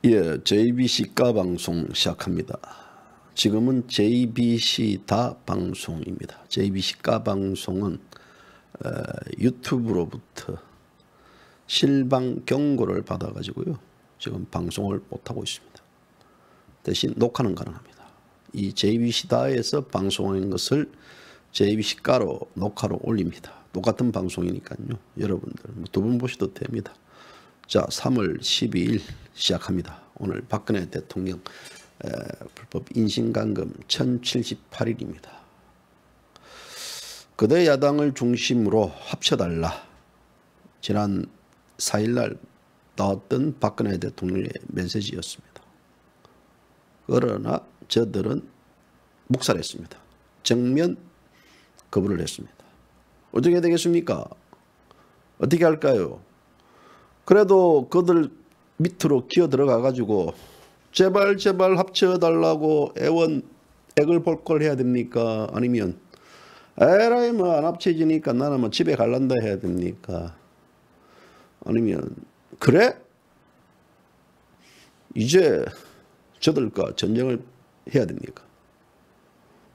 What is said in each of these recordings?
예, JBC 까방송 시작합니다. 지금은 JBC 다 방송입니다. JBC 까방송은 유튜브로부터 실방 경고를 받아가지고요. 지금 방송을 못하고 있습니다. 대신 녹화는 가능합니다. 이 JBC 다에서 방송한 것을 JBC 까로 녹화로 올립니다. 똑같은 방송이니까요. 여러분들 두 번 보셔도 됩니다. 자, 3월 12일 시작합니다. 오늘 박근혜 대통령 불법 인신감금 1078일입니다. 거대 야당을 중심으로 합쳐달라. 지난 4일날 나왔던 박근혜 대통령의 메시지였습니다. 그러나 저들은 묵살했습니다. 정면 거부를 했습니다. 어떻게 되겠습니까? 어떻게 할까요? 그래도 그들 밑으로 기어 들어가 가지고 제발 합쳐달라고 액을 볼 걸 해야 됩니까? 아니면 에라이 뭐 안 합쳐지니까 나는 뭐 집에 갈란다 해야 됩니까? 아니면 그래? 이제 저들과 전쟁을 해야 됩니까?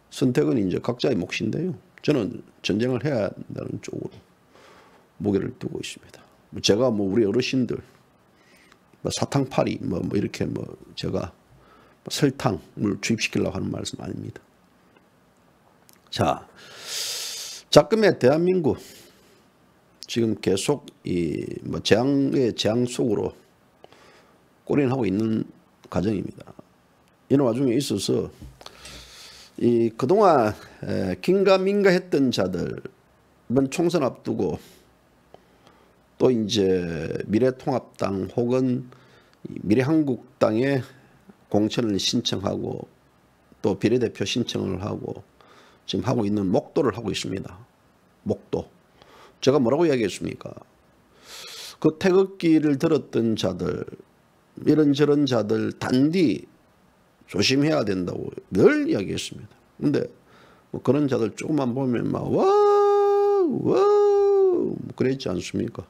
선택은 이제 각자의 몫인데요. 저는 전쟁을 해야 한다는 쪽으로 무게를 두고 있습니다. 제가 뭐 우리 어르신들 사탕파리 뭐 이렇게 제가 설탕을 주입시키려고 하는 말씀 아닙니다. 자, 작금의 대한민국 지금 계속 이 재앙의 재앙 속으로 꼬린하고 있는 과정입니다. 이런 와중에 있어서 이 그동안 긴가민가 했던 자들 이번 총선 앞두고 또 이제 미래통합당 혹은 미래한국당에 공천을 신청하고 또 비례대표 신청을 하고 지금 하고 있는 목도를 하고 있습니다. 목도. 제가 뭐라고 이야기했습니까? 그 태극기를 들었던 자들, 이런저런 자들 단디 조심해야 된다고 늘 이야기했습니다. 근데 뭐 그런 자들 조금만 보면 막 와우 그랬지 않습니까?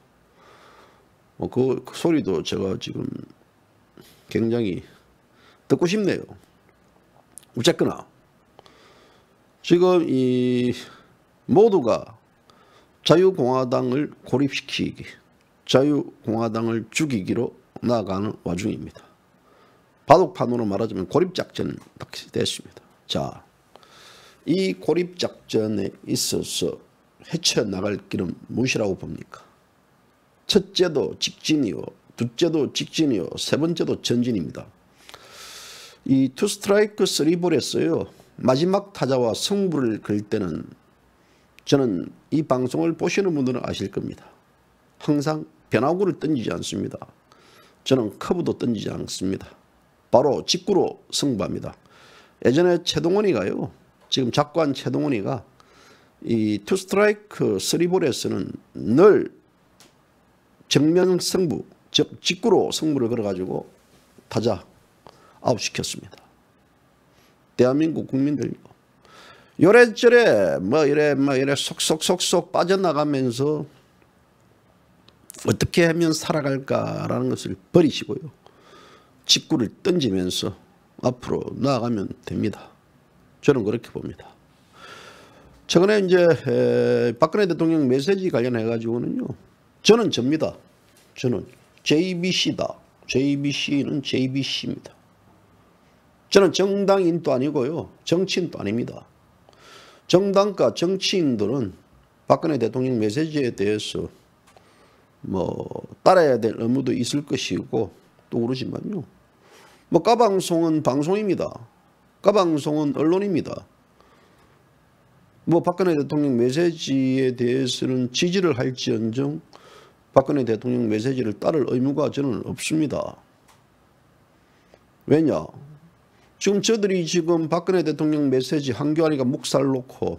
그 소리도 제가 지금 굉장히 듣고 싶네요. 어쨌거나 지금 이 모두가 자유공화당을 고립시키기, 자유공화당을 죽이기로 나아가는 와중입니다. 바둑판으로 말하자면 고립작전이 됐습니다. 자, 이 고립작전에 있어서 헤쳐나갈 길은 무엇이라고 봅니까? 첫째도 직진이요, 둘째도 직진이요, 세 번째도 전진입니다. 이 투 스트라이크 쓰리 볼에서요 마지막 타자와 승부를 걸 때는 저는 이 방송을 보시는 분들은 아실 겁니다. 항상 변화구를 던지지 않습니다. 저는 커브도 던지지 않습니다. 바로 직구로 승부합니다. 예전에 최동원이가요, 지금 작관 최동원이가 이 투 스트라이크 쓰리 볼에서는 늘 정면 승부, 즉 직구로 승부를 걸어가지고 타자 아웃시켰습니다. 대한민국 국민들 요래저래 이래 속속속속 빠져나가면서 어떻게 하면 살아갈까라는 것을 버리시고요. 직구를 던지면서 앞으로 나아가면 됩니다. 저는 그렇게 봅니다. 최근에 이제 박근혜 대통령 메시지 관련해 가지고는요. 저는 접니다. 저는 JBC다. JBC는 JBC입니다. 저는 정당인도 아니고요. 정치인도 아닙니다. 정당과 정치인들은 박근혜 대통령 메시지에 대해서 따라야 될 의무도 있을 것이고 또 그러지만요. 까방송은 방송입니다. 까방송은 언론입니다. 박근혜 대통령 메시지에 대해서는 지지를 할지언정 박근혜 대통령 메시지를 따를 의무가 저는 없습니다. 왜냐? 지금 저들이 지금 박근혜 대통령 메시지 한교안이가 묵살 놓고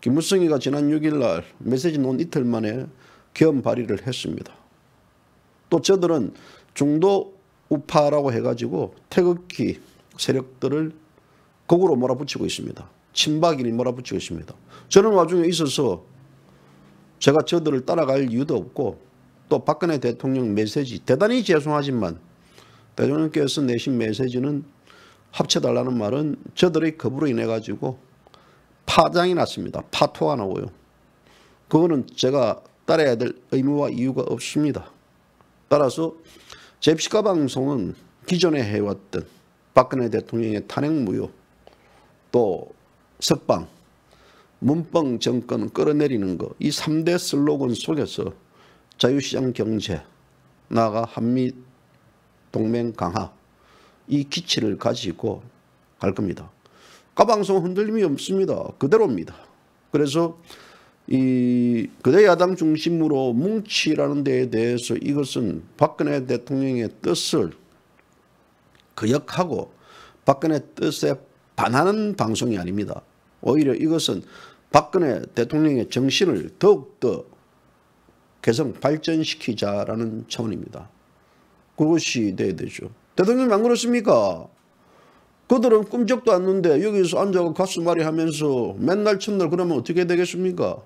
김무성이가 지난 6일날 메시지 놓은 이틀 만에 계엄 발의를 했습니다. 또 저들은 중도 우파라고 해가지고 태극기 세력들을 거꾸로 몰아붙이고 있습니다. 친박인이 몰아붙이고 있습니다. 저는 와중에 있어서 제가 저들을 따라갈 이유도 없고 또 박근혜 대통령 메시지 대단히 죄송하지만 대통령께서 내신 메시지는 합쳐달라는 말은 저들의 겁으로 인해 가지고 파장이 났습니다. 파토가 나고요. 그거는 제가 따라야 될 의무와 이유가 없습니다. 따라서 제10가 방송은 기존에 해왔던 박근혜 대통령의 탄핵무효, 또 석방, 문뻥 정권 끌어내리는 거, 이 3대 슬로건 속에서 자유시장 경제, 나아가 한미동맹 강화, 이 기치를 가지고 갈 겁니다. 가방송 흔들림이 없습니다. 그대로입니다. 그래서 이 거대 야당 중심으로 뭉치라는 데에 대해서 이것은 박근혜 대통령의 뜻을 거역하고 박근혜 뜻에 반하는 방송이 아닙니다. 오히려 이것은 박근혜 대통령의 정신을 더욱더 개성 발전시키자라는 차원입니다. 그것이 돼야 되죠. 대통령이 안 그렇습니까? 그들은 꿈쩍도 않는데 여기서 앉아서 가슴앓이 하면서 맨날 첫날 그러면 어떻게 되겠습니까?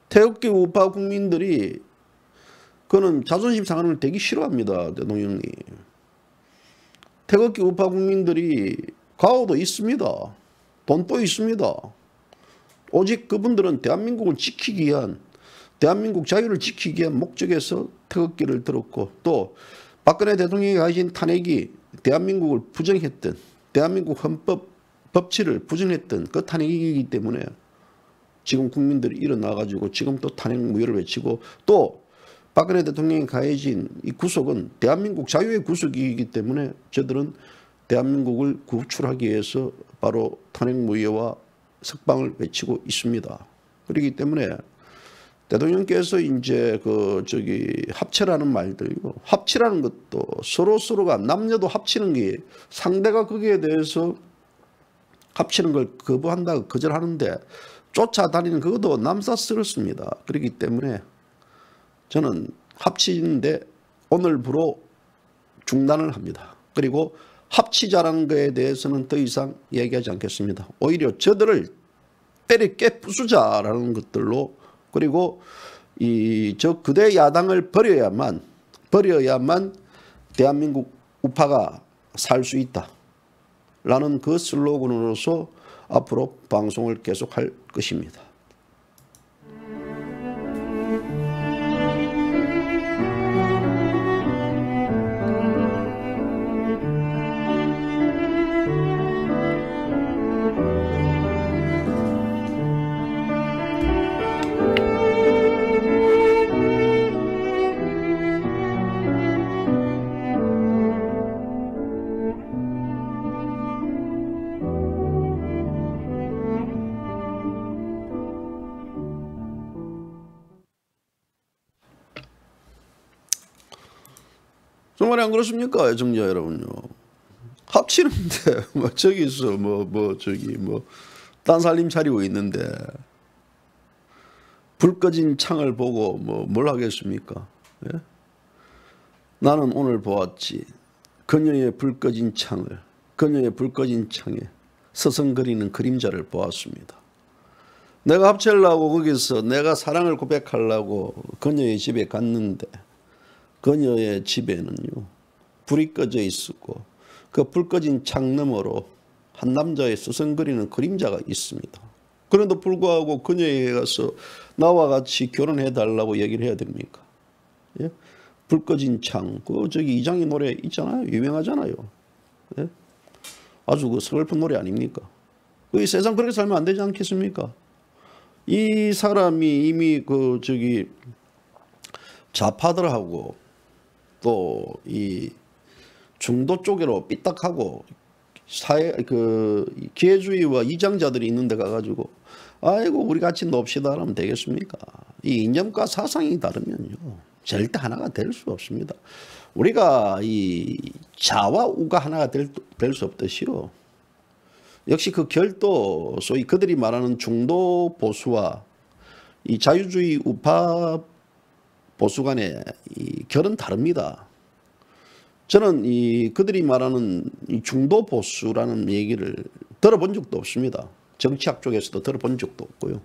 태극기 우파 국민들이 그는 자존심 상하는 걸 되게 싫어합니다. 대통령이. 태극기 우파 국민들이 가오도 있습니다. 돈도 있습니다. 오직 그분들은 대한민국을 지키기 위한, 대한민국 자유를 지키기 위한 목적에서 태극기를 들었고, 또 박근혜 대통령이 가진 탄핵이 대한민국을 부정했던, 대한민국 헌법 법치를 부정했던 그 탄핵이기 때문에 지금 국민들이 일어나가지고 지금 또 탄핵 무효를 외치고, 또 박근혜 대통령이 가해진 이 구속은 대한민국 자유의 구속이기 때문에 저들은 대한민국을 구출하기 위해서 바로 탄핵 무효와 석방을 외치고 있습니다. 그렇기 때문에 대통령께서 이제 합체라는 말들이고, 합치라는 것도 서로가 남녀도 합치는 게 상대가 거기에 대해서 합치는 걸 거부한다고 거절하는데 쫓아다니는 그것도 남사스럽습니다. 그렇기 때문에 저는 합치는데 오늘부로 중단을 합니다. 그리고 합치자라는 것에 대해서는 더 이상 얘기하지 않겠습니다. 오히려 저들을 때려 깨부수자라는 것들로, 그리고 저 그대 야당을 버려야만 대한민국 우파가 살 수 있다라는 그 슬로건으로서 앞으로 방송을 계속할 것입니다. 정말 안 그렇습니까, 애청자 여러분요? 합치는데 저기서 딴 살림 차리고 있는데 불 꺼진 창을 보고 뭘 하겠습니까? 예? 나는 오늘 보았지. 그녀의 불 꺼진 창에 서성거리는 그림자를 보았습니다. 내가 합치려고 거기서 내가 사랑을 고백하려고 그녀의 집에 갔는데 그녀의 집에는요 불이 꺼져 있었고 그 불 꺼진 창 너머로 한 남자의 서성거리는 그림자가 있습니다. 그런데도 불구하고 그녀에게 가서 나와 같이 결혼해달라고 얘기를 해야 됩니까? 예? 불 꺼진 창, 이장희 노래 있잖아요. 유명하잖아요. 예? 아주 슬픈 노래 아닙니까? 이 세상 그렇게 살면 안 되지 않겠습니까? 이 사람이 이미 좌파들하고 또 이 중도 쪽으로 삐딱하고 기회주의와 이장자들이 있는 데 가가지고 아이고 우리 같이 놉시다 하면 되겠습니까? 이 이념과 사상이 다르면요 절대 하나가 될 수 없습니다. 우리가 이 자와 우가 하나가 될 수 없듯이요. 역시 그 결도 소위 그들이 말하는 중도 보수와 이 자유주의 우파 보수 간의 이 결은 다릅니다. 저는 그들이 말하는 이 중도 보수라는 얘기를 들어본 적도 없습니다. 정치학 쪽에서도 들어본 적도 없고요.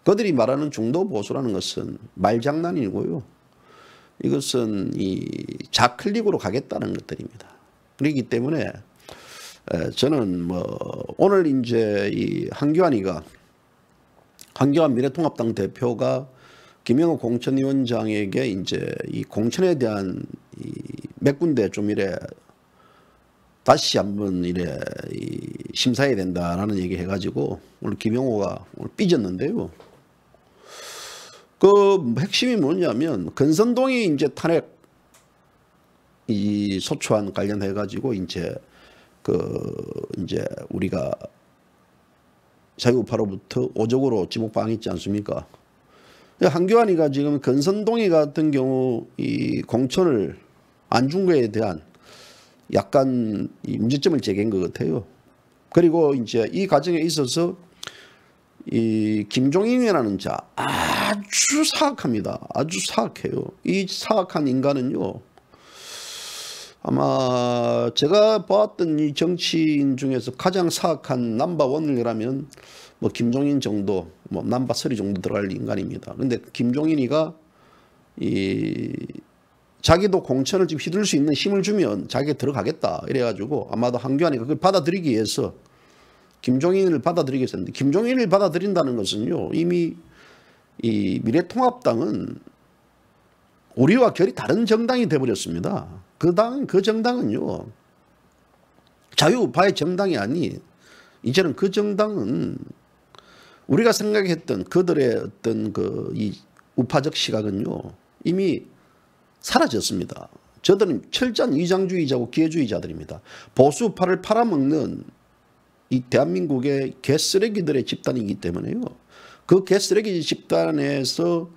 그들이 말하는 중도 보수라는 것은 말장난이고요. 이것은 이 좌클릭으로 가겠다는 것들입니다. 그렇기 때문에 저는 오늘 이제 이 한교안 미래통합당 대표가 김영호 공천위원장에게 이제 이 공천에 대한 몇 군데 좀 이래 다시 한번 이래 심사해야 된다라는 얘기 해가지고 오늘 김영호가 오늘 삐졌는데요. 그 핵심이 뭐냐면 건선동이 이제 탄핵 이 소추안 관련해 가지고 이제 이제 우리가 자유우파로부터 오적으로 지목당했지 않습니까? 한교안이가 지금 건선동이 같은 경우 이 공천을 안 준 거에 대한 약간 이 문제점을 제기한 것 같아요. 그리고 이제 이 과정에 있어서 이 김종인이라는 자 아주 사악합니다. 아주 사악해요. 이 사악한 인간은요. 아마 제가 봤던 이 정치인 중에서 가장 사악한 넘버1이라면 김종인 정도, 넘버3 정도 들어갈 인간입니다. 그런데 김종인이가 자기도 공천을 지금 휘둘 수 있는 힘을 주면 자기가 들어가겠다 이래가지고 아마도 한교안이 그걸 받아들이기 위해서 김종인을 받아들이기 위해서 했는데 김종인을 받아들인다는 것은요 이미 이 미래통합당은 우리와 결이 다른 정당이 되어버렸습니다. 그 정당은요 자유우파의 정당이 아니 이제는 그 정당은 우리가 생각했던 그들의 어떤 이 우파적 시각은요 이미 사라졌습니다. 저들은 철저한 위장주의자고 기회주의자들입니다. 보수파를 팔아먹는 이 대한민국의 개쓰레기들의 집단이기 때문에요. 그 개쓰레기 집단에서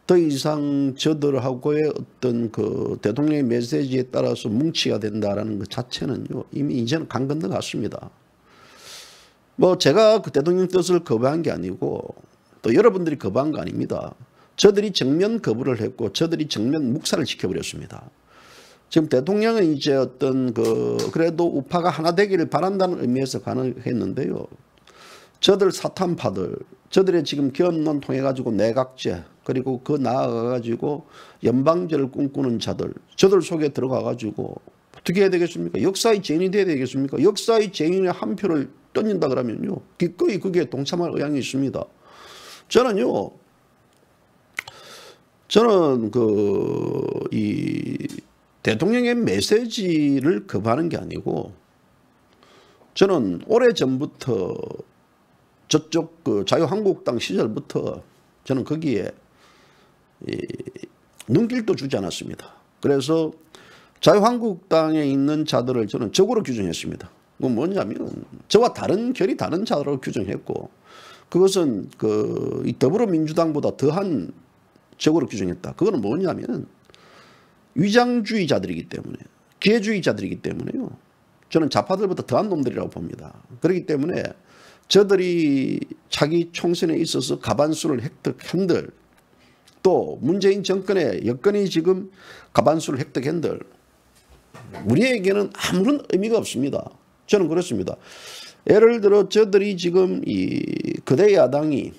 더 이상 저들하고의 어떤 그 대통령의 메시지에 따라서 뭉치가 된다라는 것 자체는요 이미 이제는 강 건너갔습니다. 제가 그 대통령 뜻을 거부한 게 아니고 또 여러분들이 거부한 거 아닙니다. 저들이 정면 거부를 했고 저들이 정면 묵살을 시켜버렸습니다. 지금 대통령은 이제 어떤 그래도 우파가 하나 되기를 바란다는 의미에서 가능했는데요. 저들 사탄파들, 저들의 지금 견론 통해 가지고 내각제 그리고 그 나아가 가지고 연방제를 꿈꾸는 자들, 저들 속에 들어가 가지고 어떻게 해야 되겠습니까? 역사의 죄인이 돼야 되겠습니까? 역사의 죄인의 한 표를 던진다 그러면요 기꺼이 그게 동참할 의향이 있습니다. 저는 이 대통령의 메시지를 거부하는 게 아니고 저는 오래전부터 저쪽 자유한국당 시절부터 저는 거기에 눈길도 주지 않았습니다. 그래서 자유한국당에 있는 자들을 저는 적으로 규정했습니다. 그건 뭐냐면 저와 결이 다른 자로 규정했고 그것은 이 더불어민주당보다 더한 적으로 규정했다. 그거는 뭐냐면 위장주의자들이기 때문에 기회주의자들이기 때문에요. 저는 좌파들보다 더한 놈들이라고 봅니다. 그렇기 때문에 저들이 자기 총선에 있어서 과반수를 획득한들 또 문재인 정권의 여건이 지금 과반수를 획득한들 우리에게는 아무런 의미가 없습니다. 저는 그렇습니다. 예를 들어 저들이 지금 이 거대 야당이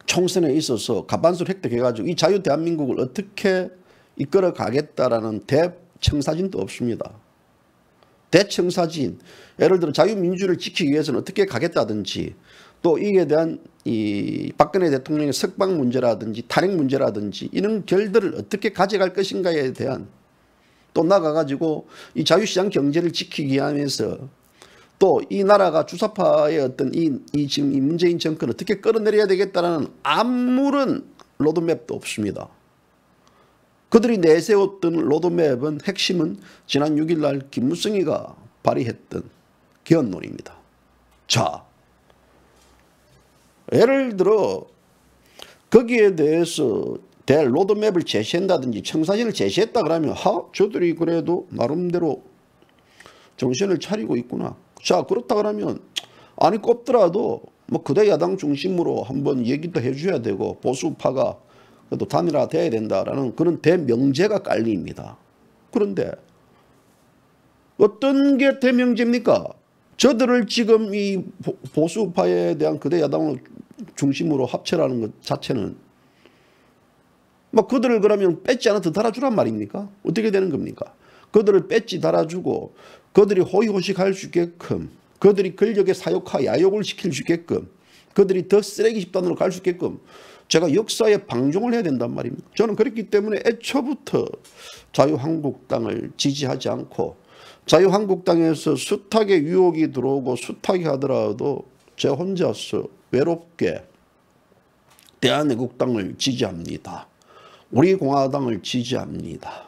총선에 있어서 과반수를 획득해가지고 이 자유 대한민국을 어떻게 이끌어 가겠다라는 대청사진도 없습니다. 대청사진, 예를 들어 자유민주를 지키기 위해서는 어떻게 가겠다든지 또 이에 대한 이 박근혜 대통령의 석방 문제라든지 탄핵 문제라든지 이런 결들을 어떻게 가져갈 것인가에 대한 또 나가가지고 이 자유시장 경제를 지키기 위해서 또 이 나라가 주사파의 어떤 지금 이 문재인 정권을 어떻게 끌어내려야 되겠다는 아무런 로드맵도 없습니다. 그들이 내세웠던 로드맵은 핵심은 지난 6일 날 김무성이가 발의했던 개헌론입니다. 자, 예를 들어 거기에 대해서 로드맵을 제시한다든지 청사진을 제시했다 그러면 저들이 그래도 나름대로 정신을 차리고 있구나. 자, 그렇다 그러면 아니 꼽더라도 그대 야당 중심으로 한번 얘기도 해줘야 되고 보수파가 그래도 단일화돼야 된다라는 그런 대명제가 깔립니다. 그런데 어떤 게 대명제입니까? 저들을 지금 이 보수파에 대한 그대 야당을 중심으로 합쳐라는 것 자체는 뭐 그들을 그러면 배지 하나 더 달아주란 말입니까? 어떻게 되는 겁니까? 그들을 배지 달아주고 그들이 호의호식할 수 있게끔, 그들이 권력의 사욕과 야욕을 시킬 수 있게끔, 그들이 더 쓰레기 집단으로 갈 수 있게끔 제가 역사에 방종을 해야 된단 말입니다. 저는 그렇기 때문에 애초부터 자유한국당을 지지하지 않고, 자유한국당에서 숱하게 유혹이 들어오고 숱하게 하더라도 제 혼자서 외롭게 대한애국당을 지지합니다. 우리 공화당을 지지합니다.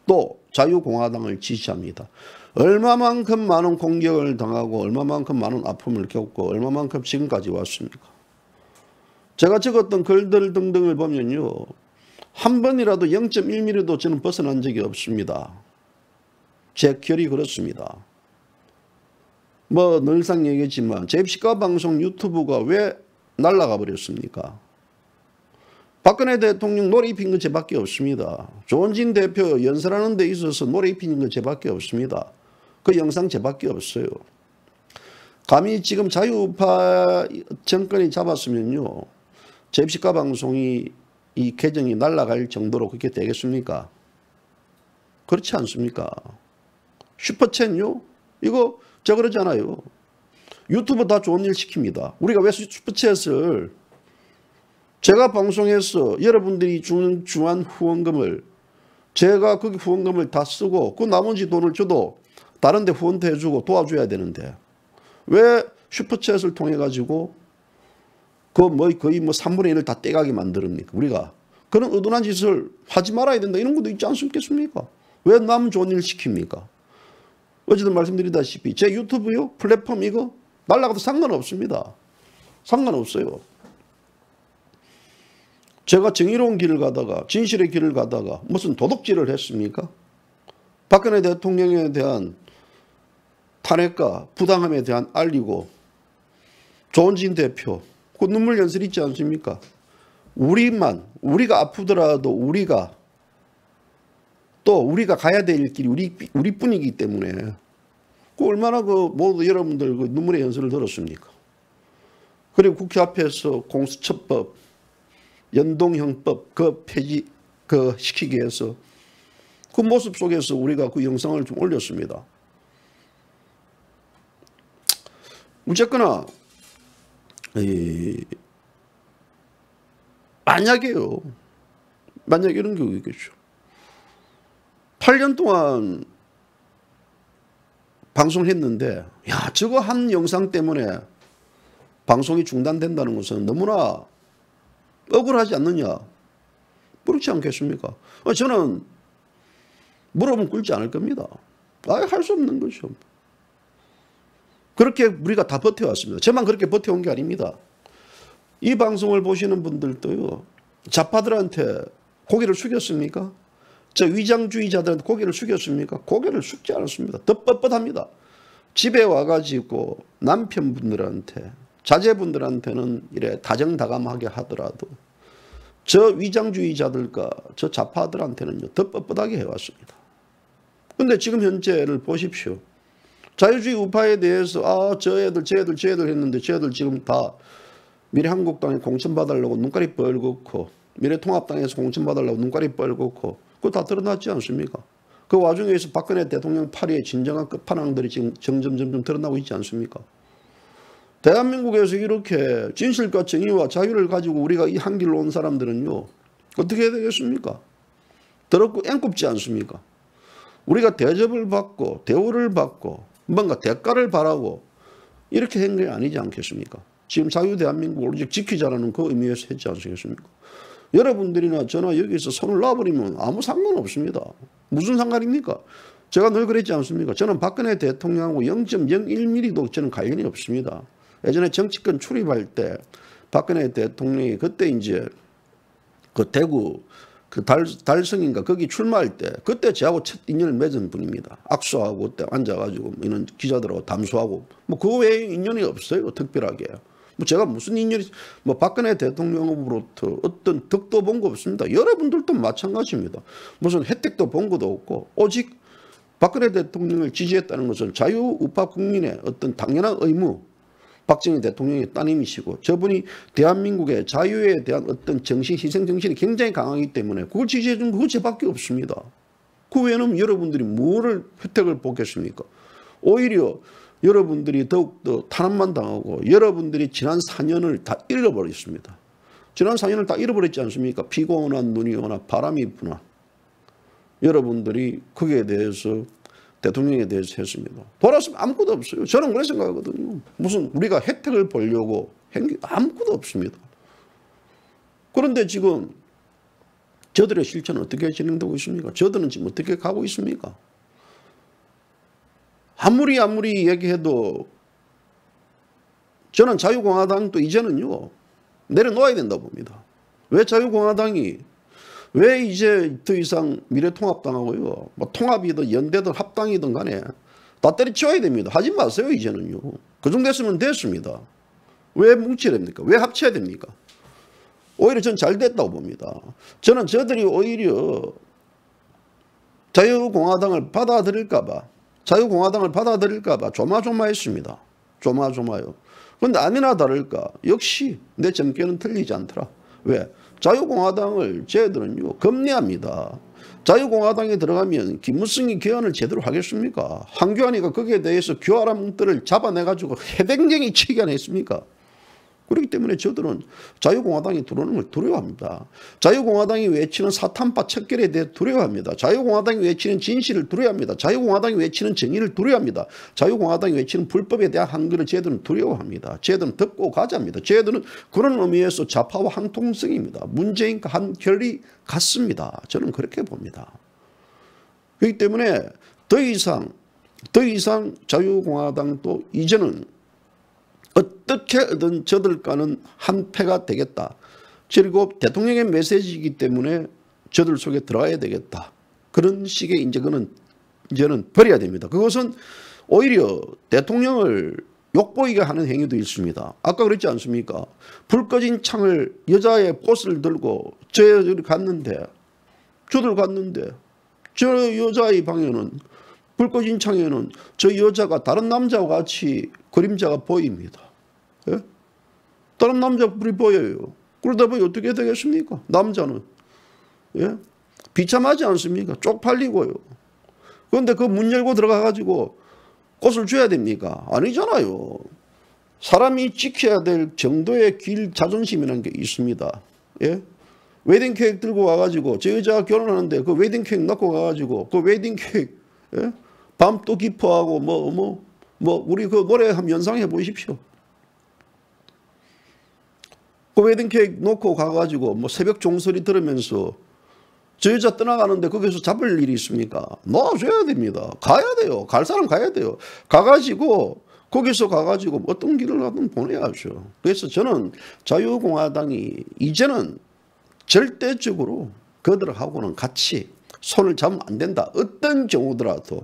또 자유공화당을 지지합니다. 얼마만큼 많은 공격을 당하고 얼마만큼 많은 아픔을 겪고 얼마만큼 지금까지 왔습니까? 제가 적었던 글들 등등을 보면요, 한 번이라도 0.1mm도 저는 벗어난 적이 없습니다. 제 결이 그렇습니다. 뭐 늘상 얘기했지만 제 시가방송 유튜브가 왜 날아가 버렸습니까? 박근혜 대통령 노래 입힌 거 제밖에 없습니다. 조원진 대표 연설하는 데 있어서 노래 입힌 거 제밖에 없습니다. 그 영상 제밖에 없어요. 감히 지금 자유우파 정권이 잡았으면요, 제 시가방송이 이 계정이 날아갈 정도로 그렇게 되겠습니까? 그렇지 않습니까? 슈퍼챗요? 이거 저 그러잖아요. 유튜브 다 좋은 일 시킵니다. 우리가 왜 슈퍼챗을, 제가 방송에서 여러분들이 주는 주한 후원금을 제가 그 후원금을 다 쓰고 그 나머지 돈을 줘도 다른 데 후원도 해주고 도와줘야 되는데 왜 슈퍼챗을 통해 가지고 거의 3분의 1을 다 떼가게 만들었습니까? 우리가 그런 의도난 짓을 하지 말아야 된다 이런 것도 있지 않습니까? 왜 남 좋은 일 시킵니까? 어제도 말씀드리다시피 제 유튜브요 플랫폼 이거 날라가도 상관없습니다. 상관없어요. 제가 정의로운 길을 가다가 진실의 길을 가다가 무슨 도둑질을 했습니까? 박근혜 대통령에 대한 탄핵과 부당함에 대한 알리고 조원진 대표 그 눈물 연설 있지 않습니까? 우리가 아프더라도 우리가 가야 될 길이 우리뿐이기 때문에 그 얼마나 모두 여러분들 눈물의 연설을 들었습니까? 그리고 국회 앞에서 공수처법, 연동형법 폐지 시키기 위해서 그 모습 속에서 우리가 그 영상을 좀 올렸습니다. 어쨌거나 만약에 이런 경우 있겠죠. 8년 동안 방송했는데 저거 한 영상 때문에 방송이 중단된다는 것은 너무나 억울하지 않느냐? 그렇지 않겠습니까? 저는 물어보면 꿀지 않을 겁니다. 할 수 없는 거죠. 그렇게 우리가 다 버텨왔습니다. 저만 그렇게 버텨온 게 아닙니다. 이 방송을 보시는 분들도요, 좌파들한테 고개를 숙였습니까? 저 위장주의자들한테 고개를 숙였습니까? 고개를 숙지 않았습니다. 더 뻣뻣합니다. 집에 와가지고 남편분들한테, 자제분들한테는 이래 다정다감하게 하더라도 저 위장주의자들과 저 좌파들한테는요, 더 뻣뻣하게 해왔습니다. 그런데 지금 현재를 보십시오. 자유주의 우파에 대해서 쟤들 했는데 쟤들 지금 다 미래한국당에 공천받으려고 눈깔이 뻘겋고 미래통합당에서 공천받으려고 눈깔이 뻘겋고 그거 다 드러났지 않습니까? 그 와중에서 박근혜 대통령 파리의 진정한 끝판왕들이 지금 점점 드러나고 있지 않습니까? 대한민국에서 이렇게 진실과 정의와 자유를 가지고 우리가 이 한 길로 온 사람들은요, 어떻게 해야 되겠습니까? 더럽고 앵꼽지 않습니까? 우리가 대접을 받고 대우를 받고 뭔가 대가를 바라고 이렇게 한 게 아니지 않겠습니까? 지금 자유 대한민국을 오직 지키자라는 그 의미에서 했지 않겠습니까? 여러분들이나 저나 여기서 손을 놔버리면 아무 상관없습니다. 무슨 상관입니까? 제가 늘 그랬지 않습니까? 저는 박근혜 대통령하고 0.01mm도 저는 관련이 없습니다. 예전에 정치권 출입할 때 박근혜 대통령이 그때 이제 그 대구 그 달성인가 거기 출마할 때 그때 저하고 첫 인연을 맺은 분입니다. 악수하고 그때 앉아가지고 이런 기자들하고 담수하고 뭐 그 외에 인연이 없어요. 특별하게. 뭐 제가 무슨 인연이 뭐 박근혜 대통령으로부터 어떤 덕도 본 거 없습니다. 여러분들도 마찬가지입니다. 무슨 혜택도 본 것도 없고 오직 박근혜 대통령을 지지했다는 것은 자유우파 국민의 어떤 당연한 의무, 박정희 대통령의 따님이시고 저분이 대한민국의 자유에 대한 어떤 정신, 희생 정신이 굉장히 강하기 때문에 그걸 지지해 준 거 그것밖에 없습니다. 그 외에는 여러분들이 뭐를 혜택을 보겠습니까? 오히려 여러분들이 더욱더 탄압만 당하고 여러분들이 지난 4년을 다 잃어버렸습니다. 지난 4년을 다 잃어버렸지 않습니까? 비가 오나 눈이 오나 바람이 부나 여러분들이 거기에 대해서 대통령에 대해서 했습니다. 돌아서면 아무것도 없어요. 저는 그렇게 생각하거든요. 무슨 우리가 혜택을 보려고 한 게 아무것도 없습니다. 그런데 지금 저들의 실천은 어떻게 진행되고 있습니까? 저들은 지금 어떻게 가고 있습니까? 아무리 얘기해도 저는 자유공화당도 이제는요 내려놓아야 된다고 봅니다. 왜 자유공화당이 왜 이제 더 이상 미래통합당하고요 뭐 통합이든 연대든 합당이든 간에 다 때려치워야 됩니다. 하지 마세요. 이제는요. 그 정도 됐으면 됐습니다. 왜 뭉쳐야 됩니까? 왜 합쳐야 됩니까? 오히려 전 잘 됐다고 봅니다. 저는 저들이 오히려 자유공화당을 받아들일까 봐 조마조마했습니다. 조마조마요. 그런데 아니나 다를까 역시 내 점괘는 틀리지 않더라. 왜? 자유공화당을 쟤들은요 겁내합니다. 자유공화당에 들어가면 김무성이 개헌을 제대로 하겠습니까? 황교안이가 거기에 대해서 교활한 뭉들을 잡아내가지고 해댕쟁이 치게 안 했습니까? 그렇기 때문에 저들은 자유공화당이 들어오는 걸 두려워합니다. 자유공화당이 외치는 사탄파 척결에 대해 두려워합니다. 자유공화당이 외치는 진실을 두려워합니다. 자유공화당이 외치는 정의를 두려워합니다. 자유공화당이 외치는 불법에 대한 한글을 쟤들은 두려워합니다. 쟤들은 덮고 가자입니다. 쟤들은 그런 의미에서 좌파와 한통성입니다. 문재인과 한 결이 같습니다. 저는 그렇게 봅니다. 그렇기 때문에 더 이상 자유공화당도 이제는 어떻게든 저들과는 한패가 되겠다. 그리고 대통령의 메시지이기 때문에 저들 속에 들어가야 되겠다. 그런 식의 이제는 버려야 됩니다. 그것은 오히려 대통령을 욕보이게 하는 행위도 있습니다. 아까 그랬지 않습니까? 불 꺼진 창을 여자의 꽃을 들고 저들 갔는데 저 여자의 방에는 불 꺼진 창에는 저 여자가 다른 남자와 같이 그림자가 보입니다. 예? 다른 남자 불이 보여요. 그러다 보니 어떻게 되겠습니까? 남자는 예? 비참하지 않습니까? 쪽팔리고요. 그런데 그 문 열고 들어가가지고 꽃을 줘야 됩니까? 아니잖아요. 사람이 지켜야 될 정도의 자존심이라는 게 있습니다. 예? 웨딩 케이크 들고 와가지고 저 여자가 결혼하는데 그 웨딩 케이크 넣고 가가지고 그 웨딩 케이크 예? 밤 또 기뻐하고 우리 그 노래 한번 연상해 보십시오. 그 웨딩 케이크 놓고 가가지고 새벽 종소리 들으면서 저 여자 떠나가는데 거기서 잡을 일이 있습니까? 놔줘야 됩니다. 가야 돼요. 갈 사람 가야 돼요. 거기서 가가지고 어떤 길을 가든 보내야죠. 그래서 저는 자유공화당이 이제는 절대적으로 그들하고는 같이 손을 잡으면 안 된다. 어떤 경우더라도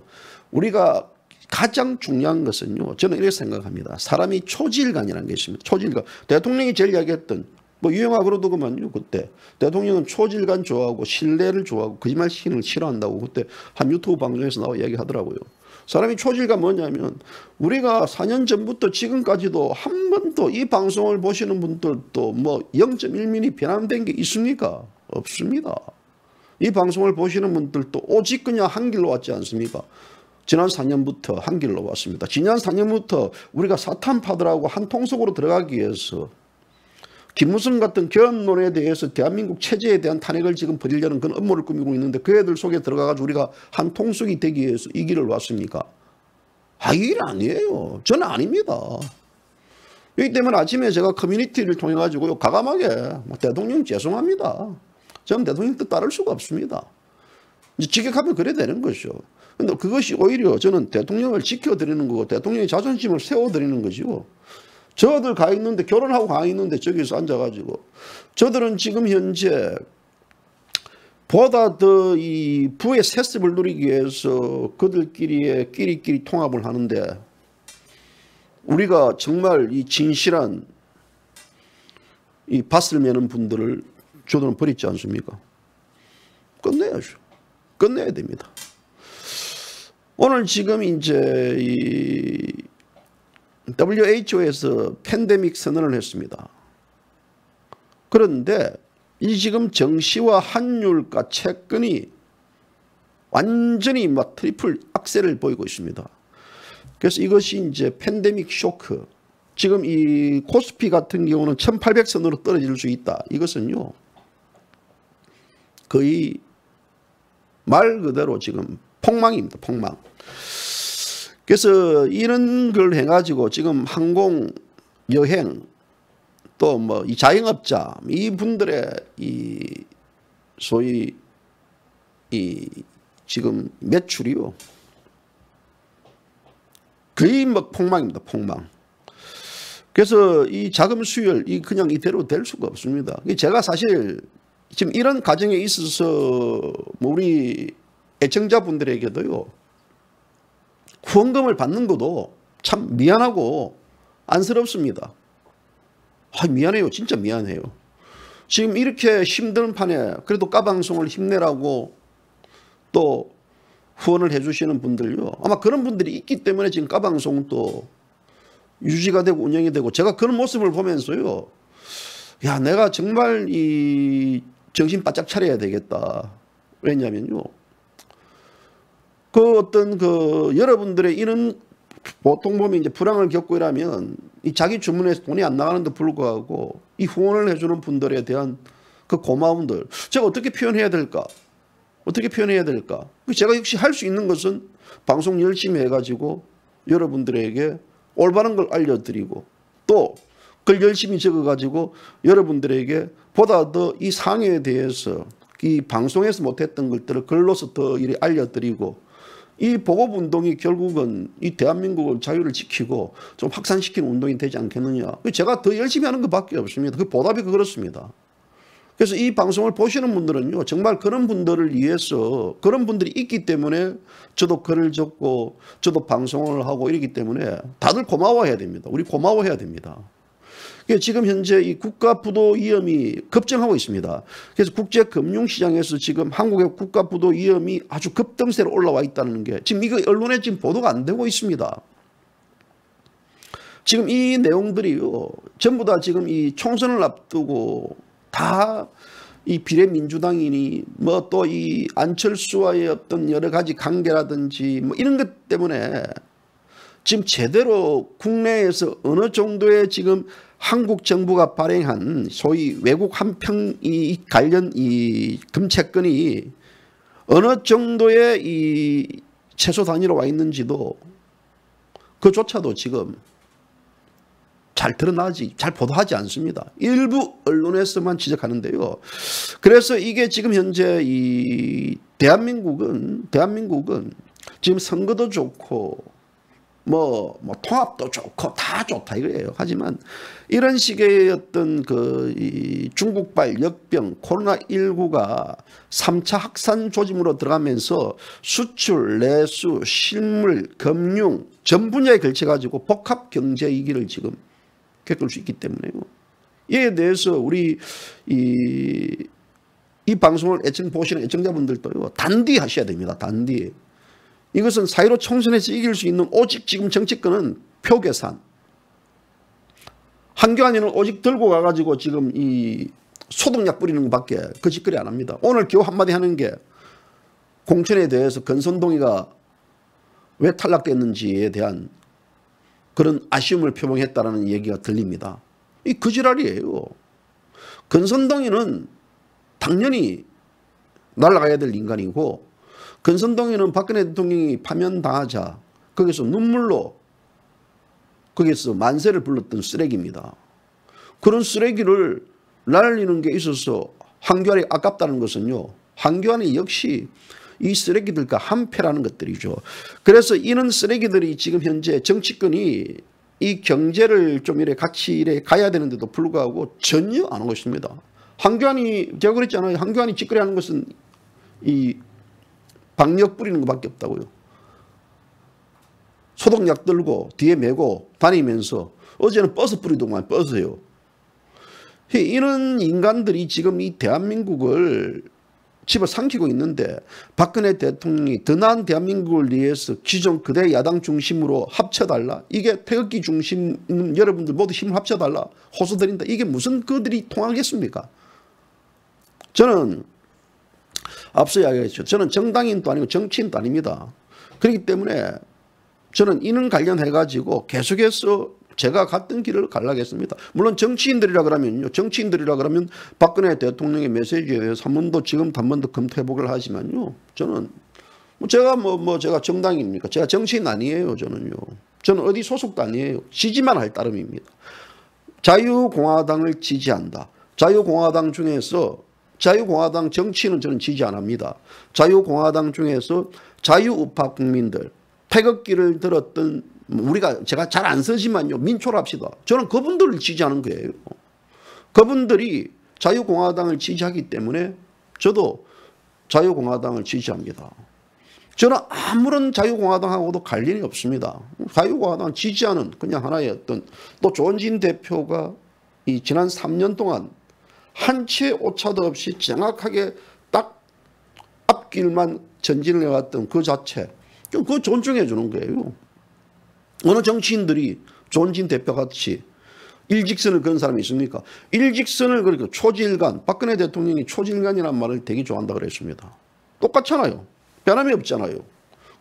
우리가 가장 중요한 것은요. 저는 이렇게 생각합니다. 사람이 초질간이라는 게 있습니다. 초질간. 대통령이 제일 이야기했던 유영아 그러더구만요. 그때 대통령은 초질간 좋아하고 신뢰를 좋아하고 거짓말 시키는 걸 싫어한다고 그때 한 유튜브 방송에서 나와 이야기하더라고요. 사람이 초질간 뭐냐면 우리가 4년 전부터 지금까지도 한 번도 이 방송을 보시는 분들도 0.1mm 변함된 게 있습니까? 없습니다. 이 방송을 보시는 분들도 오직 그냥 한 길로 왔지 않습니까? 지난 4년부터 한 길로 왔습니다. 지난 4년부터 우리가 사탄파들하고 한 통속으로 들어가기 위해서 김무성 같은 개헌론에 대해서 대한민국 체제에 대한 탄핵을 지금 벌이려는 그런 업무를 꾸미고 있는데 그 애들 속에 들어가가지고 우리가 한 통속이 되기 위해서 이 길을 왔습니까? 이 길 아니에요. 저는 아닙니다. 그렇기 때문에 아침에 제가 커뮤니티를 통해 가지고 가감하게 대통령 죄송합니다. 저는 대통령 뜻 따를 수가 없습니다. 이제 직격하면 그래 되는 것이죠. 근데 그것이 오히려 저는 대통령을 지켜드리는 거고 대통령의 자존심을 세워드리는 것이고 저들 가 있는데 결혼하고 가 있는데 저기서 앉아가지고 저들은 지금 현재 보다 더 이 부의 세습을 누리기 위해서 그들끼리의 끼리끼리 통합을 하는데 우리가 정말 이 진실한 이 밭을 매는 분들을 저들은 버리지 않습니까? 끝내야죠. 끝내야 됩니다. 오늘 지금 이제 WHO에서 팬데믹 선언을 했습니다. 그런데 이 지금 정시와 환율과 채권이 완전히 막 트리플 악셀을 보이고 있습니다. 그래서 이것이 이제 팬데믹 쇼크. 지금 이 코스피 같은 경우는 1800선으로 떨어질 수 있다. 이것은요, 거의 말 그대로 지금 폭망입니다. 폭망. 그래서 이런 걸 해가지고 지금 항공, 여행, 또 뭐 이 자영업자, 이 분들의 이 소위 이 지금 매출이요, 거의 뭐 폭망입니다. 폭망. 그래서 이 자금 수율 이 그냥 이대로 될 수가 없습니다. 제가 사실 지금 이런 과정에 있어서 뭐 우리 애청자분들에게도요, 후원금을 받는 것도 참 미안하고 안쓰럽습니다. 미안해요. 진짜 미안해요. 지금 이렇게 힘든 판에 그래도 까방송을 힘내라고 또 후원을 해주시는 분들요, 아마 그런 분들이 있기 때문에 지금 까방송도 유지가 되고 운영이 되고, 제가 그런 모습을 보면서요, 야, 내가 정말 이 정신 바짝 차려야 되겠다. 왜냐면요, 그 어떤 그 여러분들의 이런 보통 보면 이제 불황을 겪고 이러면 이 자기 주머니에서 돈이 안 나가는데 불구하고 이 후원을 해주는 분들에 대한 그 고마움들, 제가 어떻게 표현해야 될까? 어떻게 표현해야 될까? 제가 역시 할 수 있는 것은 방송 열심히 해가지고 여러분들에게 올바른 걸 알려드리고, 또 글 열심히 적어가지고 여러분들에게 보다 더 이 상해에 대해서 이 방송에서 못했던 것들을 글로서 더 이리 알려드리고, 이 보급운동이 결국은 이 대한민국의 자유를 지키고 좀 확산시키는 운동이 되지 않겠느냐. 제가 더 열심히 하는 것밖에 없습니다. 그 보답이 그렇습니다. 그래서 이 방송을 보시는 분들은요, 정말 그런 분들을 위해서, 그런 분들이 있기 때문에 저도 글을 적고 저도 방송을 하고 이러기 때문에 다들 고마워해야 됩니다. 우리 고마워해야 됩니다. 지금 현재 이 국가부도 위험이 급증하고 있습니다. 그래서 국제금융시장에서 지금 한국의 국가부도 위험이 아주 급등세로 올라와 있다는 게 지금 이거 언론에 지금 보도가 안 되고 있습니다. 지금 이 내용들이요, 전부 다 지금 이 총선을 앞두고 다 이 비례민주당이니 뭐 또 이 안철수와의 어떤 여러 가지 관계라든지 뭐 이런 것 때문에 지금 제대로 국내에서 어느 정도의 지금 한국 정부가 발행한 소위 외국 한평 이 관련 이 금채권이 어느 정도의 이 최소 단위로 와 있는지도 그조차도 지금 잘 드러나지, 잘 보도하지 않습니다. 일부 언론에서만 지적하는데요. 그래서 이게 지금 현재 이 대한민국은 지금 선거도 좋고 뭐 통합도 좋고 다 좋다 이거예요. 하지만 이런 식의 어떤 이 중국발 역병 코로나19가 3차 확산 조짐으로 들어가면서 수출, 내수, 실물, 금융 전 분야에 걸쳐가지고 복합 경제 위기를 지금 겪을 수 있기 때문에요. 이에 대해서 우리 이 방송을 보시는 애청자분들도요, 단디 하셔야 됩니다. 단디. 이것은 4.15 총선에서 이길 수 있는 오직 지금 정치권은 표 계산. 한교안이는 오직 들고 가가지고 지금 이 소독약 뿌리는 것밖에 그 짓거리 안 합니다. 오늘 겨우 한마디 하는 게 공천에 대해서 건선동이가 왜 탈락됐는지에 대한 그런 아쉬움을 표명했다라는 얘기가 들립니다. 이 거지랄이에요. 건선동이는 당연히 날아가야 될 인간이고, 건선동이는 박근혜 대통령이 파면당하자 거기서 눈물로 거기서 만세를 불렀던 쓰레기입니다. 그런 쓰레기를 날리는 게 있어서 한교안이 아깝다는 것은요, 한교안이 역시 이 쓰레기들과 한패라는 것들이죠. 그래서 이런 쓰레기들이 지금 현재 정치권이 이 경제를 좀 이래 같이 이래 가야 되는데도 불구하고 전혀 안 하고 있습니다. 한교안이, 제가 그랬잖아요. 한교안이 짓거리 하는 것은 이 방역 뿌리는 것밖에 없다고요. 소독약 들고 뒤에 메고 다니면서 어제는 버스 뿌리더만 버스요. 이런 인간들이 지금 이 대한민국을 집어삼키고 있는데 박근혜 대통령이 더 나은 대한민국을 위해서 기존 그대 야당 중심으로 합쳐달라. 이게 태극기 중심 여러분들 모두 힘을 합쳐달라. 호소드린다. 이게 무슨 그들이 통하겠습니까? 저는 앞서 이야기했죠. 저는 정당인도 아니고 정치인도 아닙니다. 그렇기 때문에 저는 이는 관련해가지고 계속해서 제가 갔던 길을 가려겠습니다. 물론 정치인들이라 그러면 박근혜 대통령의 메시지에 대해서 한 번도 지금 한 번도 검토해보기를 하지만요. 저는 제가 정당입니까? 제가 정치인 아니에요. 저는 어디 소속도 아니에요. 지지만 할 따름입니다. 자유공화당을 지지한다. 자유공화당 중에서 자유공화당 정치는 저는 지지 안 합니다. 자유공화당 중에서 자유우파 국민들, 태극기를 들었던 제가 잘 안 쓰지만요. 민초로 합시다. 저는 그분들을 지지하는 거예요. 그분들이 자유공화당을 지지하기 때문에 저도 자유공화당을 지지합니다. 저는 아무런 자유공화당하고도 관련이 없습니다. 자유공화당 지지하는 그냥 하나의 어떤 또 조원진 대표가 이 지난 3년 동안 한 채 오차도 없이 정확하게 딱 앞길만 전진을 해왔던 그 자체 좀 그거 존중해 주는 거예요. 어느 정치인들이 조원진 대표같이 일직선을 그런 사람이 있습니까? 일직선을 그리고 초질간, 박근혜 대통령이 초질간이라는 말을 되게 좋아한다고 그랬습니다. 똑같잖아요. 변함이 없잖아요.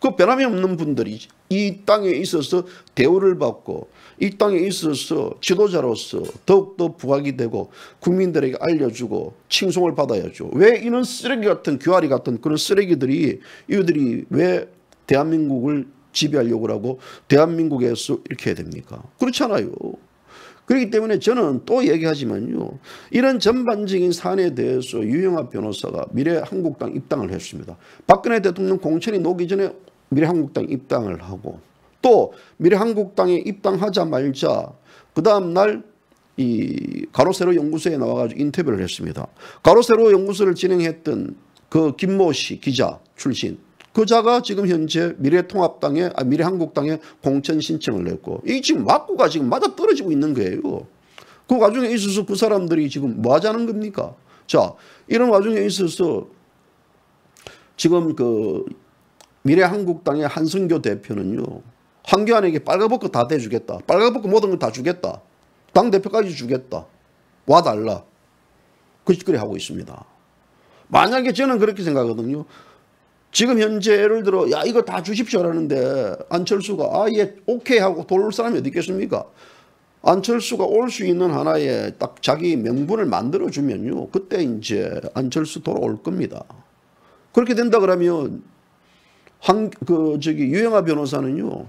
그 변함이 없는 분들이 이 땅에 있어서 대우를 받고 이 땅에 있어서 지도자로서 더욱더 부각이 되고 국민들에게 알려주고 칭송을 받아야죠. 왜 이런 쓰레기 같은 귀하리 같은 그런 쓰레기들이 이들이 왜 대한민국을 지배하려고 하고 대한민국에서 이렇게 해야 됩니까? 그렇잖아요. 그렇기 때문에 저는 또 얘기하지만요. 이런 전반적인 사안에 대해서 유영하 변호사가 미래한국당 입당을 했습니다. 박근혜 대통령 공천이 녹기 전에 미래한국당 입당을 하고 또 미래한국당에 입당하자마자 그 다음날 이 가로세로 연구소에 나와가지고 인터뷰를 했습니다. 가로세로 연구소를 진행했던 그 김모 씨 기자 출신 그자가 지금 현재 미래한국당에 공천 신청을 냈고 이 지금 막구가 지금 맞아 떨어지고 있는 거예요. 그 와중에 있어서 그 사람들이 지금 뭐 하자는 겁니까? 자, 이런 와중에 있어서 지금 그 미래한국당의 한승교 대표는요. 황교안에게 빨가벗고 다 대주겠다. 빨가벗고 모든 걸 다 주겠다. 당대표까지 주겠다. 와달라. 그 짓거리 하고 있습니다. 만약에 저는 그렇게 생각하거든요. 지금 현재 예를 들어 야 이거 다 주십시오라는데 안철수가 예 오케이 하고 돌올 사람이 어디 있겠습니까? 안철수가 올 수 있는 하나의 딱 자기 명분을 만들어주면요. 그때 이제 안철수 돌아올 겁니다. 그렇게 된다 그러면 유영하 변호사는요.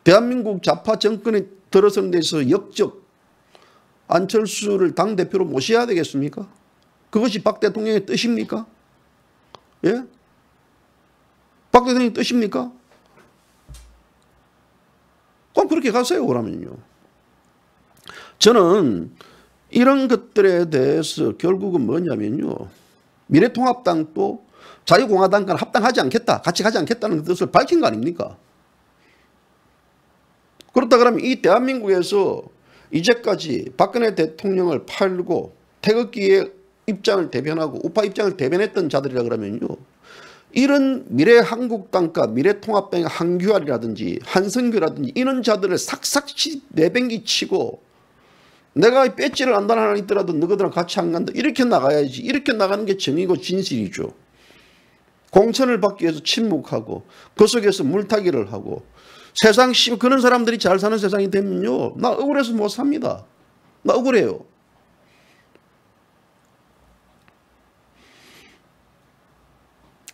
대한민국 좌파 정권이 들어서는 데서 역적 안철수를 당대표로 모셔야 되겠습니까? 그것이 박 대통령의 뜻입니까? 예? 박 대통령의 뜻입니까? 그럼 그렇게 가세요, 그러면요. 저는 이런 것들에 대해서 결국은 뭐냐면요. 미래통합당도 자유공화당과 합당하지 않겠다, 같이 가지 않겠다는 뜻을 밝힌 거 아닙니까? 그렇다 그러면 이 대한민국에서 이제까지 박근혜 대통령을 팔고 태극기의 입장을 대변하고 우파 입장을 대변했던 자들이라 그러면요. 이런 미래한국당과 미래통합당의 한규알이라든지 한성규라든지 이런 자들을 삭삭치 내뱅기 치고 내가 배지를 안다는 하나 있더라도 너희들랑 같이 안 간다. 이렇게 나가야지. 이렇게 나가는 게 정의고 진실이죠. 공천을 받기 위해서 침묵하고 그 속에서 물타기를 하고 세상 그런 사람들이 잘 사는 세상이 되면요. 나 억울해서 못 삽니다. 나 억울해요.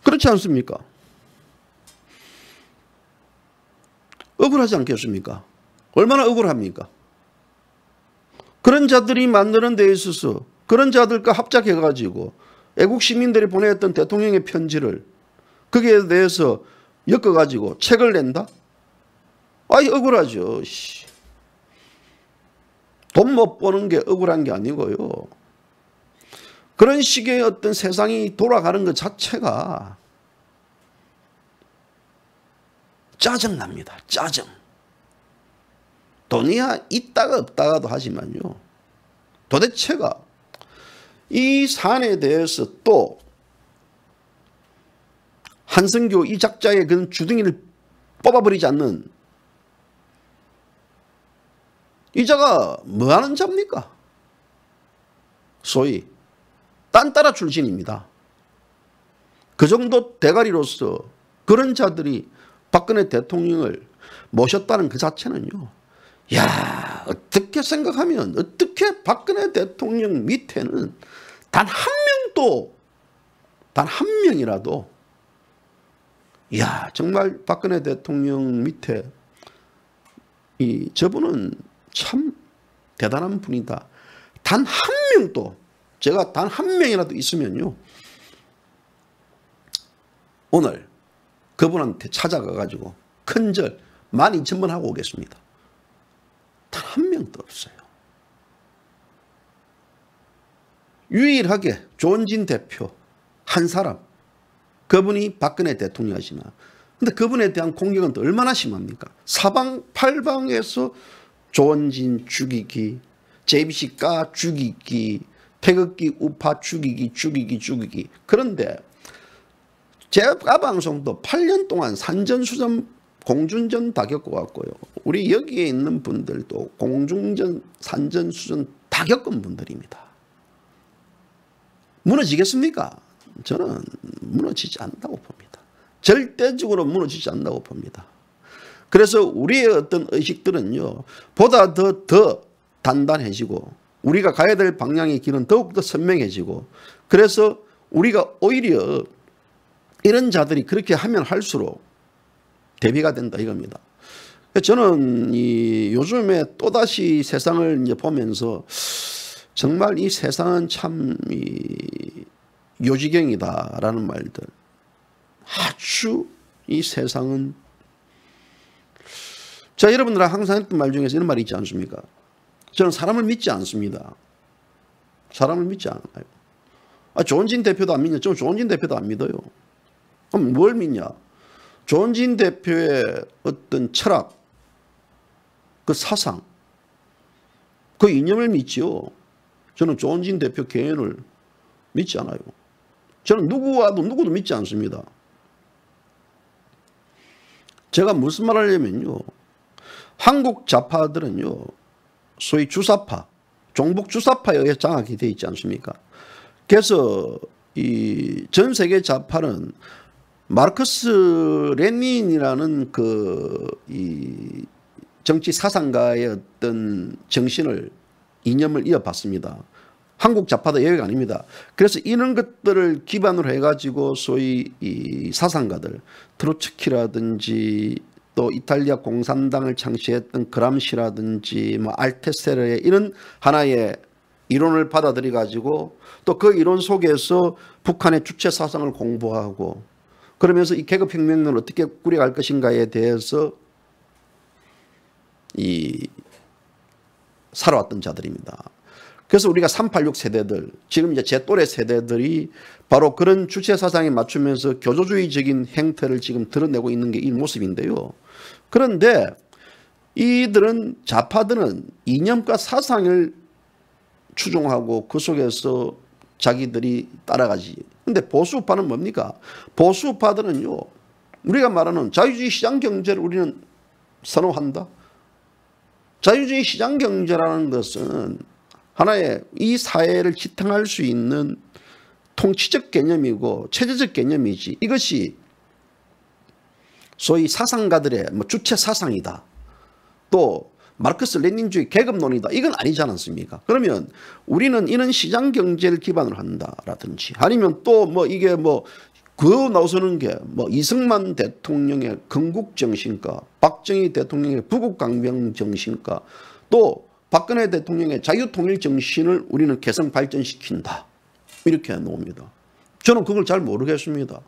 그렇지 않습니까? 억울하지 않겠습니까? 얼마나 억울합니까? 그런 자들이 만드는 데 있어서 그런 자들과 합작해가지고 애국 시민들이 보내었던 대통령의 편지를 거기에 대해서 엮어가지고 책을 낸다? 아이 억울하죠. 돈 못 버는 게 억울한 게 아니고요. 그런 식의 어떤 세상이 돌아가는 것 자체가 짜증납니다. 짜증. 돈이야 있다가 없다가도 하지만요. 도대체가 이 사안에 대해서 또 한성교 이 작자의 그 주둥이를 뽑아버리지 않는 이 자가 뭐하는 자입니까? 소위 딴따라 출신입니다. 그 정도 대가리로서 그런 자들이 박근혜 대통령을 모셨다는 그 자체는요. 야, 어떻게 생각하면 어떻게 박근혜 대통령 밑에는 단 한 명도 단 한 명이라도 야, 정말 박근혜 대통령 밑에 저분은 참 대단한 분이다. 단 한 명도 제가 단 한 명이라도 있으면요. 오늘 그분한테 찾아가 가지고 큰절 12,000번 하고 오겠습니다. 단 한 명도 없어요. 유일하게 조원진 대표 한 사람 그분이 박근혜 대통령이시나 근데 그분에 대한 공격은 또 얼마나 심합니까? 사방팔방에서 조원진 죽이기, JBC 까 죽이기, 태극기 우파 죽이기. 그런데 제가 방송도 8년 동안 산전수전 공중전 다 겪어왔고요. 우리 여기에 있는 분들도 공중전, 산전수전 다 겪은 분들입니다. 무너지겠습니까? 저는 무너지지 않는다고 봅니다. 절대적으로 무너지지 않는다고 봅니다. 그래서 우리의 어떤 의식들은요, 보다 더 단단해지고 우리가 가야 될 방향의 길은 더욱더 선명해지고 그래서 우리가 오히려 이런 자들이 그렇게 하면 할수록 대비가 된다 이겁니다. 저는 요즘에 또다시 세상을 이제 보면서 정말 이 세상은 참 요지경이다라는 말들. 아주 이 세상은 제가 여러분들랑 항상 했던 말 중에서 이런 말이 있지 않습니까? 저는 사람을 믿지 않습니다. 사람을 믿지 않아요. 조원진 대표도 안 믿냐? 저 조원진 대표도 안 믿어요. 그럼 뭘 믿냐? 조원진 대표의 어떤 철학, 그 사상, 그 이념을 믿지요. 저는 조원진 대표 개인을 믿지 않아요. 저는 누구도 믿지 않습니다. 제가 무슨 말 하려면요. 한국 좌파들은요. 소위 주사파, 종북 주사파에 의해 장악이 되어 있지 않습니까? 그래서 이 전 세계 좌파는 마르크스 레닌이라는 이 정치 사상가의 어떤 정신을 이념을 이어받습니다. 한국 좌파도 예외가 아닙니다. 그래서 이런 것들을 기반으로 해가지고 소위 이 사상가들 트로츠키라든지 또 이탈리아 공산당을 창시했던 그람시라든지 뭐 알테세르의 이런 하나의 이론을 받아들여 가지고 또 그 이론 속에서 북한의 주체 사상을 공부하고 그러면서 이 계급혁명을 어떻게 꾸려갈 것인가에 대해서 살아왔던 자들입니다. 그래서 우리가 386 세대들, 지금 이제 제 또래 세대들이 바로 그런 주체 사상에 맞추면서 교조주의적인 행태를 지금 드러내고 있는 게 이 모습인데요. 그런데 이들은 좌파들은 이념과 사상을 추종하고 그 속에서 자기들이 따라가지. 근데 보수파는 뭡니까? 보수파들은요. 우리가 말하는 자유주의 시장 경제를 우리는 선호한다. 자유주의 시장 경제라는 것은 하나의 이 사회를 지탱할 수 있는 통치적 개념이고 체제적 개념이지 이것이 소위 사상가들의 주체 사상이다. 또 마르크스 레닌주의 계급론이다. 이건 아니지 않습니까? 그러면 우리는 이런 시장 경제를 기반으로 한다라든지 아니면 또 이게 그 나서는 게 이승만 대통령의 건국 정신과 박정희 대통령의 부국 강병 정신과 또 박근혜 대통령의 자유통일 정신을 우리는 개성 발전시킨다. 이렇게 해놓습니다. 저는 그걸 잘 모르겠습니다.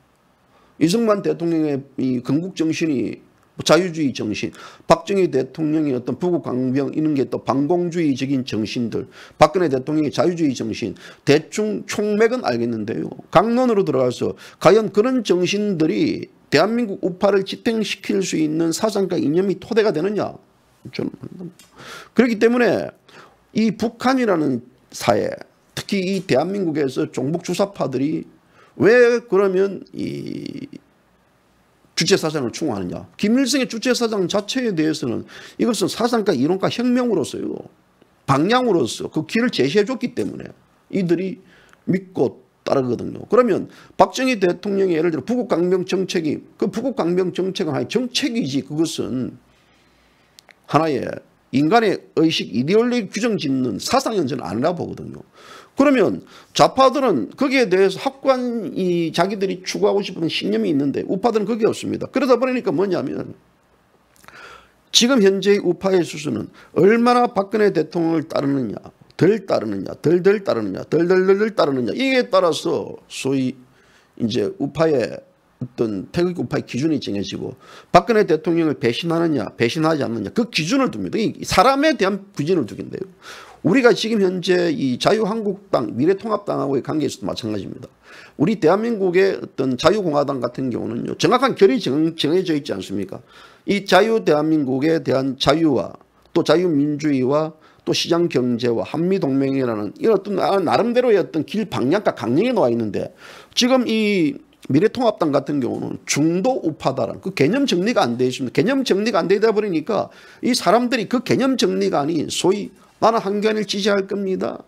이승만 대통령의 이 건국 정신이 자유주의 정신, 박정희 대통령의 어떤 부국 강병 이런 게 또 반공주의적인 정신들, 박근혜 대통령의 자유주의 정신, 대충 총맥은 알겠는데요. 강론으로 들어가서 과연 그런 정신들이 대한민국 우파를 지탱시킬 수 있는 사상과 이념이 토대가 되느냐? 저는 그렇기 때문에 이 북한이라는 사회, 특히 이 대한민국에서 종북 주사파들이 왜 그러면 주체사상을 추구하느냐. 김일성의 주체사상 자체에 대해서는 이것은 사상과 이론과 혁명으로서요. 방향으로서 그 길을 제시해 줬기 때문에 이들이 믿고 따르거든요. 그러면 박정희 대통령이 예를 들어 부국강병 정책이 그 부국강병 정책은 하나의 정책이지 그것은 하나의 인간의 의식 이데올로기 규정 짓는 사상은 저는 아니라고 보거든요. 그러면 좌파들은 거기에 대해서 확고한 자기들이 추구하고 싶은 신념이 있는데 우파들은 그게 없습니다. 그러다 보니까 뭐냐면 지금 현재의 우파의 수준은 얼마나 박근혜 대통령을 따르느냐 덜 따르느냐 덜 따르느냐 덜 따르느냐 이에 따라서 소위 이제 우파의 어떤 태극 우파의 기준이 정해지고 박근혜 대통령을 배신하느냐 배신하지 않느냐 그 기준을 둡니다. 이 사람에 대한 기준을 두긴데요. 우리가 지금 현재 이 자유한국당 미래통합당하고의 관계에서도 마찬가지입니다. 우리 대한민국의 어떤 자유공화당 같은 경우는요 정확한 결이 정해져 있지 않습니까? 이 자유대한민국에 대한 자유와 또 자유민주주의와 또 시장경제와 한미동맹이라는 이런 어떤 나름대로의 어떤 길 방향과 강령이 나와 있는데 지금 이 미래통합당 같은 경우는 중도 우파다라는 그 개념 정리가 안 되어 있습니다. 개념 정리가 안 되다 보니까 이 사람들이 그 개념 정리가 아닌 소위 나는 한교안을 지지할 겁니다.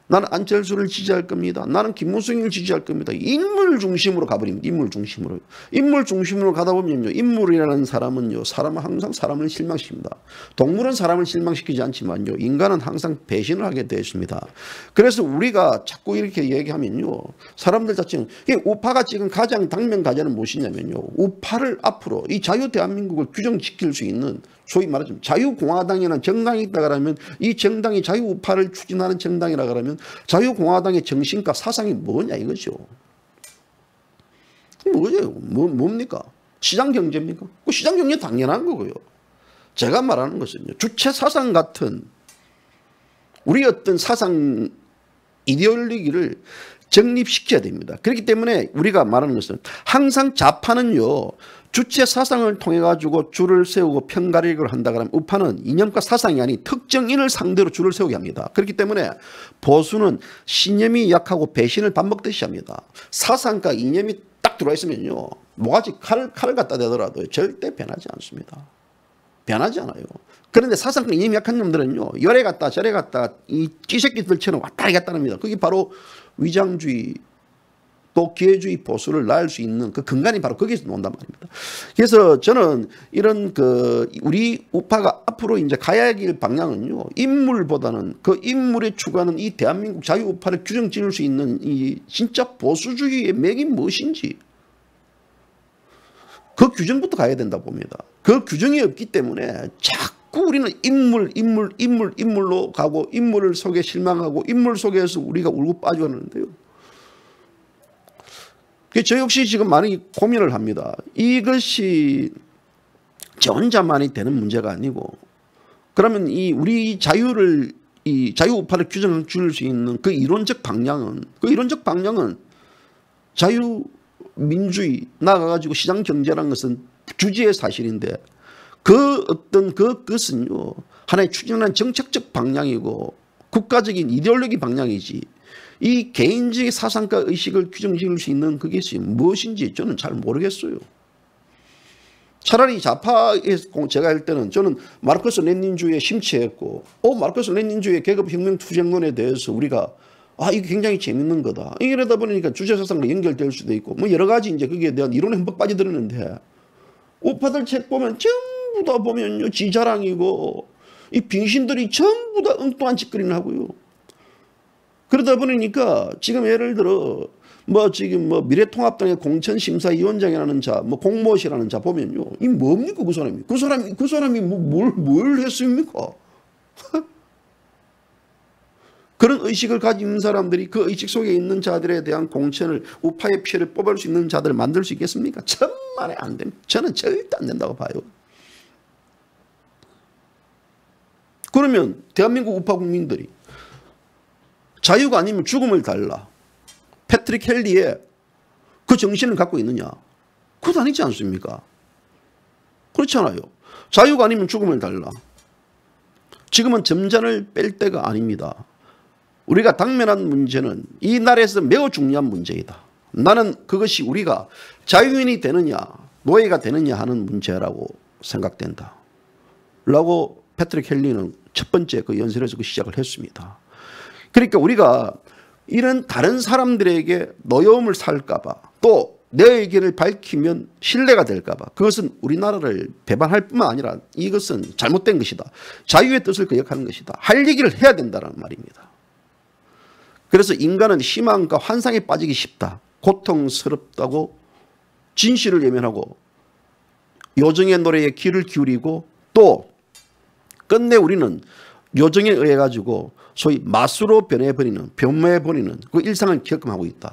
나는 안철수를 지지할 겁니다. 나는 김무성을 지지할 겁니다. 인물 중심으로 가버립니다. 인물 중심으로. 인물 중심으로 가다 보면요. 인물이라는 사람은요. 사람은 항상 사람을 실망시킵니다. 동물은 사람을 실망시키지 않지만요. 인간은 항상 배신을 하게 되어 있습니다. 그래서 우리가 자꾸 이렇게 얘기하면요. 사람들 자체는 우파가 지금 가장 당면 과제는 무엇이냐면요. 우파를 앞으로 이 자유대한민국을 규정시킬 수 있는 소위 말하자면 자유공화당이라는 정당이 있다 그러면 이 정당이 자유우파를 추진하는 정당이라 그러면 자유공화당의 정신과 사상이 뭐냐 이거죠. 뭐예요? 뭡니까? 시장경제입니까? 그 시장경제 당연한 거고요. 제가 말하는 것은요. 주체사상 같은 우리 어떤 사상 이데올로기를 정립시켜야 됩니다. 그렇기 때문에 우리가 말하는 것은 항상 좌파는요. 주체 사상을 통해 가지고 줄을 세우고 편가르기를 한다 그러면 우파는 이념과 사상이 아닌 특정인을 상대로 줄을 세우게 합니다. 그렇기 때문에 보수는 신념이 약하고 배신을 밥 먹듯이 합니다. 사상과 이념이 딱 들어와 있으면요. 뭐가지 칼을 갖다 대더라도 절대 변하지 않습니다. 변하지 않아요. 그런데 사상과 이념이 약한 놈들은요. 열에 갔다 저래 갔다 이 찌새끼들처럼 왔다 갔다 합니다. 그게 바로 위장주의 또 기회주의 보수를 낳을 수 있는 그 근간이 바로 거기에서 나온단 말입니다. 그래서 저는 이런 우리 우파가 앞으로 이제 가야 할 방향은요, 인물보다는 그 인물에 추구하는 이 대한민국 자유우파를 규정 지을 수 있는 이 진짜 보수주의의 맥이 무엇인지 그 규정부터 가야 된다 봅니다. 그 규정이 없기 때문에 자꾸 우리는 인물로 가고 인물 속에 실망하고 인물 속에서 우리가 울고 빠져가는데요. 저 역시 지금 많이 고민을 합니다. 이것이 저 혼자만이 되는 문제가 아니고 그러면 우리 자유를 이 자유우파를 규정을 줄 수 있는 그 이론적 방향은 자유민주주의 나아가가지고 시장경제라는 것은 주지의 사실인데 그것은요 하나의 추진하는 정책적 방향이고 국가적인 이데올로기 방향이지 이 개인적인 사상과 의식을 규정지을 수 있는 그것이 무엇인지 저는 잘 모르겠어요. 차라리 좌파에 제가 할 때는 저는 마르크스 레닌주의에 심취했고 마르크스 레닌주의의 계급혁명 투쟁론에 대해서 우리가 이게 굉장히 재밌는 거다. 이러다 보니까 주체사상과 연결될 수도 있고 뭐 여러 가지 이제 거기에 대한 이론에 흠뻑 빠져들었는데 우파들 책 보면 전부 다 보면요 지자랑이고 이 빙신들이 전부 다 엉뚱한 짓거리를 하고요. 그러다 보니까 지금 예를 들어 지금 미래통합당의 공천심사위원장이라는 자, 공모시라는 자 보면요, 이 뭡니까 그 사람이 뭘 했습니까? 그런 의식을 가진 사람들이 그 의식 속에 있는 자들에 대한 공천을 우파의 피해를 뽑을 수 있는 자들을 만들 수 있겠습니까? 천만에 안 됩니다. 저는 절대 안 된다고 봐요. 그러면 대한민국 우파 국민들이 자유가 아니면 죽음을 달라. 패트릭 헬리의 그 정신을 갖고 있느냐? 그것도 아니지 않습니까? 그렇잖아요. 자유가 아니면 죽음을 달라. 지금은 점잔을 뺄 때가 아닙니다. 우리가 당면한 문제는 이 나라에서 매우 중요한 문제이다. 나는 그것이 우리가 자유인이 되느냐 노예가 되느냐 하는 문제라고 생각된다. 라고 패트릭 헨리는 첫 번째 그 연설에서 그 시작을 했습니다. 그러니까 우리가 이런 다른 사람들에게 노여움을 살까봐 또 내 의견을 밝히면 신뢰가 될까봐 그것은 우리나라를 배반할 뿐만 아니라 이것은 잘못된 것이다. 자유의 뜻을 거역하는 것이다. 할 얘기를 해야 된다는 말입니다. 그래서 인간은 희망과 환상에 빠지기 쉽다. 고통스럽다고 진실을 외면하고 요정의 노래에 귀를 기울이고 또 끝내 우리는 요정에 의해 가지고 소위 마수로 변해버리는 그 일상을 겪음하고 있다.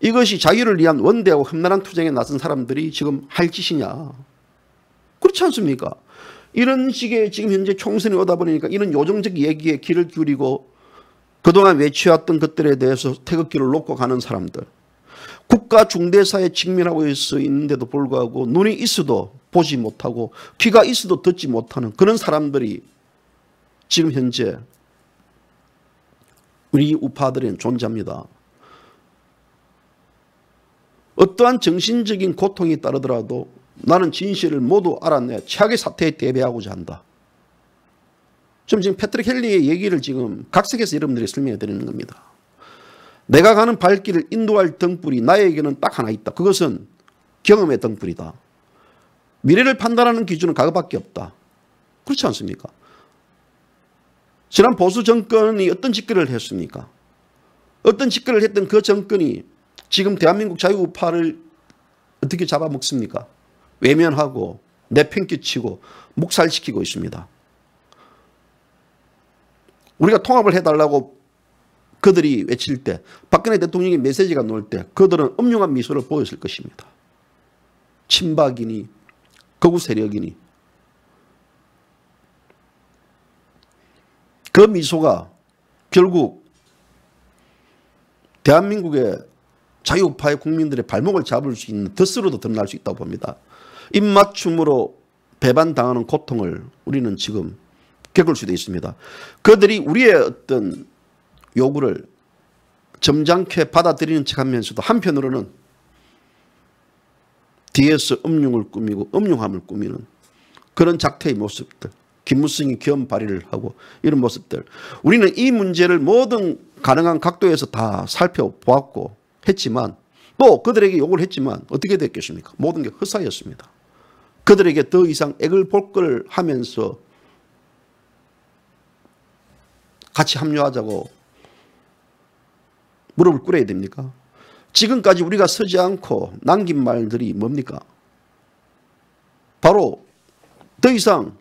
이것이 자유를 위한 원대하고 험난한 투쟁에 나선 사람들이 지금 할 짓이냐. 그렇지 않습니까? 이런 식의 지금 현재 총선이 오다 보니까 이런 요정적 얘기에 귀를 기울이고 그동안 외치왔던 것들에 대해서 태극기를 놓고 가는 사람들, 국가 중대사에 직면하고 있는데도 불구하고 눈이 있어도 보지 못하고 귀가 있어도 듣지 못하는 그런 사람들이 지금 현재 우리 우파들은 존재합니다. 어떠한 정신적인 고통이 따르더라도 나는 진실을 모두 알아내 최악의 사태에 대비하고자 한다. 지금 패트릭 헨리의 얘기를 지금 각색해서 여러분들이 설명해 드리는 겁니다. 내가 가는 발길을 인도할 등불이 나에게는 딱 하나 있다. 그것은 경험의 등불이다. 미래를 판단하는 기준은 그것밖에 없다. 그렇지 않습니까? 지난 보수 정권이 어떤 짓거리를 했습니까? 어떤 짓거리를 했던 그 정권이 지금 대한민국 자유우파를 어떻게 잡아먹습니까? 외면하고 내팽개치고 묵살시키고 있습니다. 우리가 통합을 해달라고 그들이 외칠 때 박근혜 대통령의 메시지가 나올 때 그들은 음흉한 미소를 보였을 것입니다. 친박이니 극우 세력이니 그 미소가 결국 대한민국의 자유우파의 국민들의 발목을 잡을 수 있는 덫으로도 드러날 수 있다고 봅니다. 입맞춤으로 배반당하는 고통을 우리는 지금 겪을 수도 있습니다. 그들이 우리의 어떤 요구를 점잖게 받아들이는 척하면서도 한편으로는 뒤에서 음흉을 꾸미고 음흉함을 꾸미는 그런 작태의 모습들, 김무성이 기업 발휘를 하고 이런 모습들, 우리는 이 문제를 모든 가능한 각도에서 다 살펴보았고 했지만 또 그들에게 요구를 했지만 어떻게 됐겠습니까? 모든 게 헛사였습니다. 그들에게 더 이상 액을 볼 걸 하면서 같이 합류하자고 무릎을 꿇어야 됩니까? 지금까지 우리가 서지 않고 남긴 말들이 뭡니까? 바로 더 이상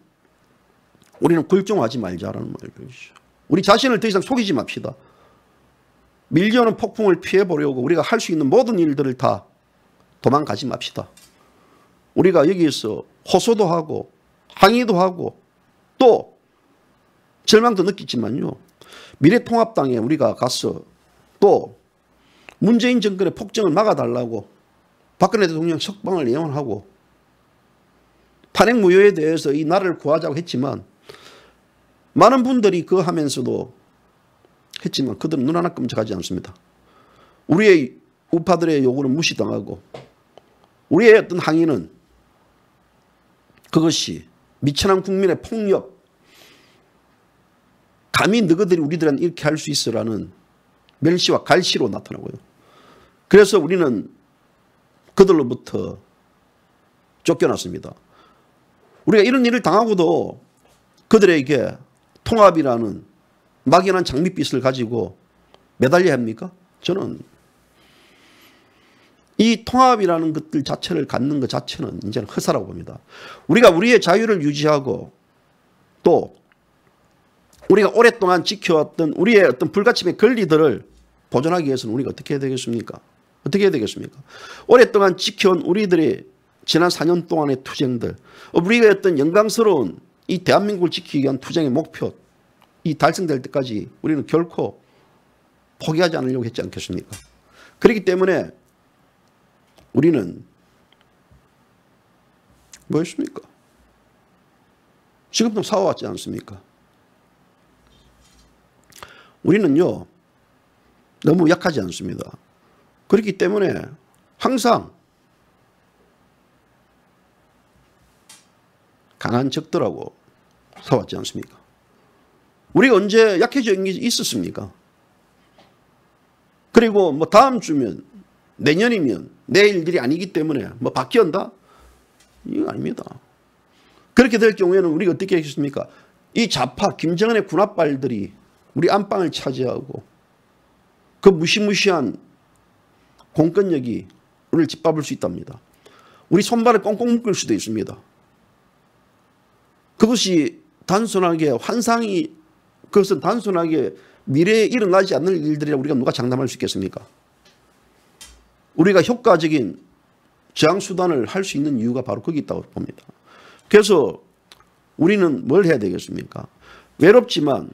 우리는 굴종하지 말자라는 말이죠. 우리 자신을 더 이상 속이지 맙시다. 밀려오는 폭풍을 피해보려고 우리가 할 수 있는 모든 일들을 다 도망가지 맙시다. 우리가 여기에서 호소도 하고 항의도 하고 또 절망도 느끼지만요. 미래통합당에 우리가 가서 또 문재인 정권의 폭정을 막아달라고 박근혜 대통령 석방을 예언하고 탄핵 무효에 대해서 이 나라를 구하자고 했지만 많은 분들이 그거 하면서도 했지만 그들은 눈 하나 끔찍하지 않습니다. 우리의 우파들의 요구는 무시당하고 우리의 어떤 항의는 그것이 미천한 국민의 폭력, 감히 너희들이 우리들은 이렇게 할 수 있어라는 멸시와 갈시로 나타나고요. 그래서 우리는 그들로부터 쫓겨났습니다. 우리가 이런 일을 당하고도 그들에게 통합이라는 막연한 장밋빛을 가지고 매달려야 합니까? 저는 이 통합이라는 것들 자체를 갖는 것 자체는 이제는 허사라고 봅니다. 우리가 우리의 자유를 유지하고 또 우리가 오랫동안 지켜왔던 우리의 어떤 불가침의 권리들을 보존하기 위해서는 우리가 어떻게 해야 되겠습니까? 어떻게 해야 되겠습니까? 오랫동안 지켜온 우리들의 지난 4년 동안의 투쟁들, 우리가 어떤 영광스러운 이 대한민국을 지키기 위한 투쟁의 목표, 이 달성될 때까지 우리는 결코 포기하지 않으려고 했지 않겠습니까? 그렇기 때문에 우리는 뭐였습니까? 지금도 싸워왔지 않습니까? 우리는요, 너무 약하지 않습니다. 그렇기 때문에 항상 강한 적들하고 싸웠지 않습니까? 우리가 언제 약해진 게 있었습니까? 그리고 뭐 다음 주면 내년이면 내일 일이 아니기 때문에 뭐 바뀌었다? 이거 아닙니다. 그렇게 될 경우에는 우리가 어떻게 하겠습니까? 이 좌파 김정은의 군합발들이 우리 안방을 차지하고 그 무시무시한 공권력이 우리를 짓밟을 수 있답니다. 우리 손발을 꽁꽁 묶을 수도 있습니다. 그것이 단순하게 환상이, 그것은 단순하게 미래에 일어나지 않는 일들이라 우리가 누가 장담할 수 있겠습니까? 우리가 효과적인 저항수단을 할 수 있는 이유가 바로 거기 있다고 봅니다. 그래서 우리는 뭘 해야 되겠습니까? 외롭지만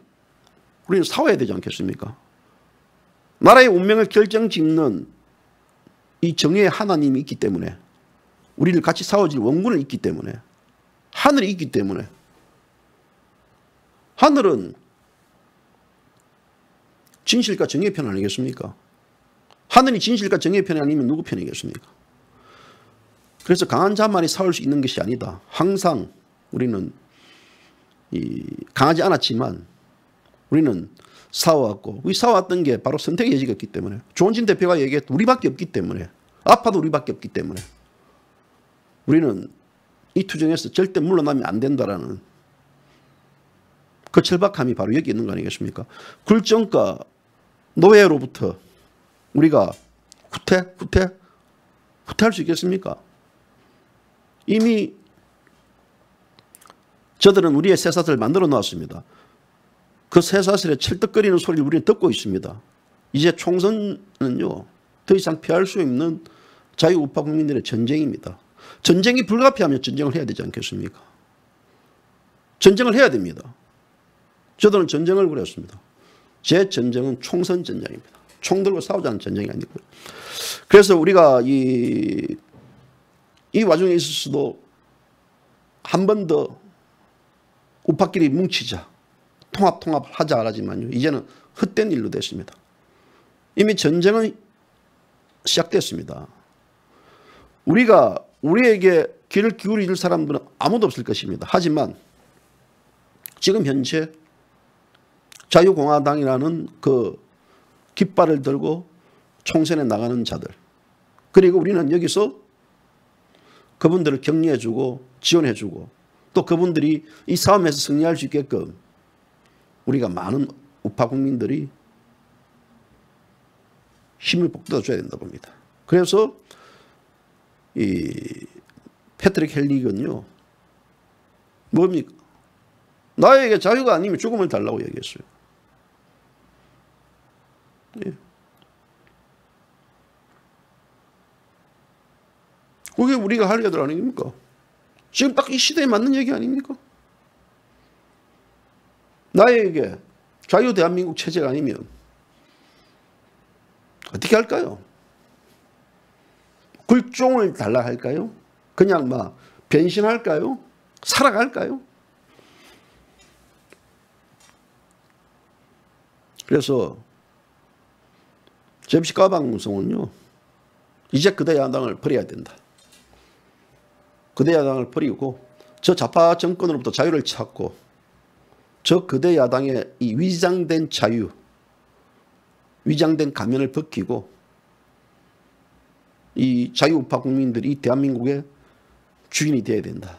우리는 싸워야 되지 않겠습니까? 나라의 운명을 결정짓는 이 정의의 하나님이 있기 때문에, 우리를 같이 싸워줄 원군은 있기 때문에, 하늘이 있기 때문에, 하늘은 진실과 정의의 편 아니겠습니까? 하늘이 진실과 정의의 편이 아니면 누구 편이겠습니까? 그래서 강한 자만이 싸울 수 있는 것이 아니다. 항상 우리는 강하지 않았지만 우리는 싸워왔고, 우리 싸워왔던 게 바로 선택의 여지가 있기 때문에, 조원진 대표가 얘기했던 우리밖에 없기 때문에, 아파도 우리밖에 없기 때문에 우리는 이 투쟁에서 절대 물러나면 안 된다라는 그 절박함이 바로 여기 있는 거 아니겠습니까? 굴정과 노예로부터 우리가 후퇴할 수 있겠습니까? 이미 저들은 우리의 쇠사슬을 만들어 놓았습니다. 그 쇠사슬의 철떡거리는 소리를 우리는 듣고 있습니다. 이제 총선은요, 더 이상 피할 수 없는 자유우파 국민들의 전쟁입니다. 전쟁이 불가피하면 전쟁을 해야 되지 않겠습니까? 전쟁을 해야 됩니다. 저들은 전쟁을 그렸습니다. 제 전쟁은 총선 전쟁입니다. 총 들고 싸우자는 전쟁이 아니고요. 그래서 우리가 이 와중에 있어서도 한 번 더 우파끼리 뭉치자, 통합하자 하지만요, 이제는 헛된 일로 됐습니다. 이미 전쟁은 시작됐습니다. 우리에게 귀를 기울일 사람들은 아무도 없을 것입니다. 하지만 지금 현재 자유공화당이라는 그 깃발을 들고 총선에 나가는 자들, 그리고 우리는 여기서 그분들을 격려해주고 지원해주고, 또 그분들이 이 싸움에서 승리할 수 있게끔 우리가 많은 우파 국민들이 힘을 북돋아줘야 된다 봅니다. 그래서 이 패트릭 헬릭은요, 뭡니까? 나에게 자유가 아니면 죽음을 달라고 얘기했어요. 예. 그게 우리가 할 얘기들 아닙니까? 지금 딱 이 시대에 맞는 얘기 아닙니까? 나에게 자유 대한민국 체제가 아니면 어떻게 할까요? 굴종을 달라 할까요? 그냥 막 변신할까요? 살아갈까요? 그래서 JBC 방송은요, 이제 거대 야당을 버려야 된다. 거대 야당을 버리고 저 좌파 정권으로부터 자유를 찾고, 저 거대 야당의 이 위장된 자유, 위장된 가면을 벗기고 이 자유우파 국민들이 대한민국의 주인이 되어야 된다.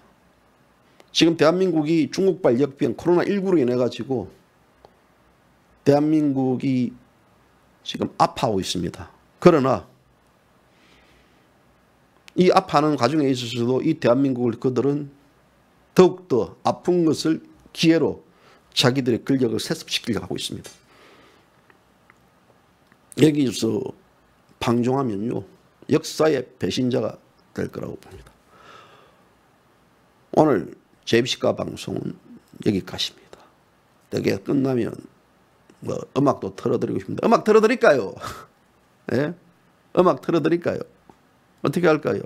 지금 대한민국이 중국발 역병 코로나19로 인해 가지고 대한민국이 지금 아파하고 있습니다. 그러나 이 아파하는 과정에 있어서도 이 대한민국을 그들은 더욱더 아픈 것을 기회로 자기들의 권력을 세습시키려고 하고 있습니다. 여기서 방종하면요, 역사의 배신자가 될 거라고 봅니다. 오늘 JBC가 방송은 여기까지입니다. 여기가 끝나면 뭐 음악도 틀어드리고 싶습니다. 음악 틀어드릴까요? 네? 음악 틀어드릴까요? 어떻게 할까요?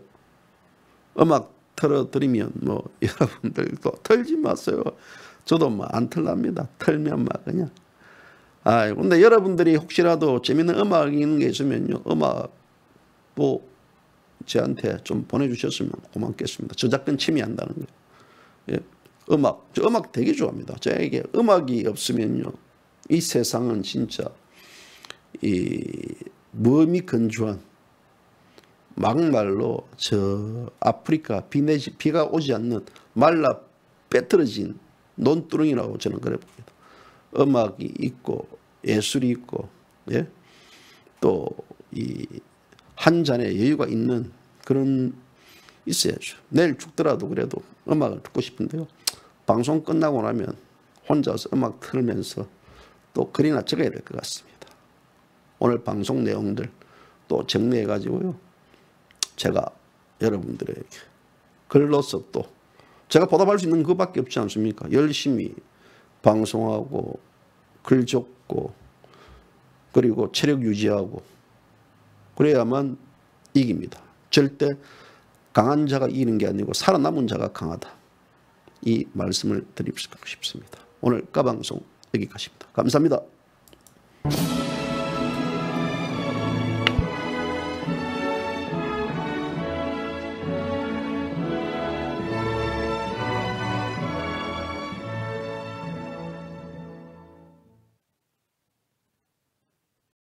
음악 틀어드리면 뭐 여러분들도 틀지 마세요. 저도 뭐 안 틀랍니다. 틀면 막 그냥. 근데 여러분들이 혹시라도 재밌는 음악이 있는 게 있으면요, 음악도 저한테 좀 보내주셨으면 고맙겠습니다. 저작권 침해한다는 거예요. 예. 음악, 저 음악 되게 좋아합니다. 저에게 음악이 없으면요, 이 세상은 진짜 이 몸이 건조한 막말로 저 아프리카 비가 오지 않는 말라 빼뜨러진 논두렁이라고 저는 그래 봅니다. 음악이 있고 예술이 있고, 예? 또 이 한 잔의 여유가 있는 그런 있어야죠. 내일 죽더라도 그래도 음악을 듣고 싶은데요, 방송 끝나고 나면 혼자서 음악 틀면서 또 글이나 적어야 될 것 같습니다. 오늘 방송 내용들 또 정리해 가지고요, 제가 여러분들에게 글로서 또 제가 보답할 수 있는 그밖에 없지 않습니까? 열심히 방송하고 글 적고 그리고 체력 유지하고 그래야만 이깁니다. 절대 강한 자가 이기는 게 아니고 살아남은 자가 강하다. 이 말씀을 드리고 싶습니다. 오늘 까방송 여기까지입니다. 감사합니다.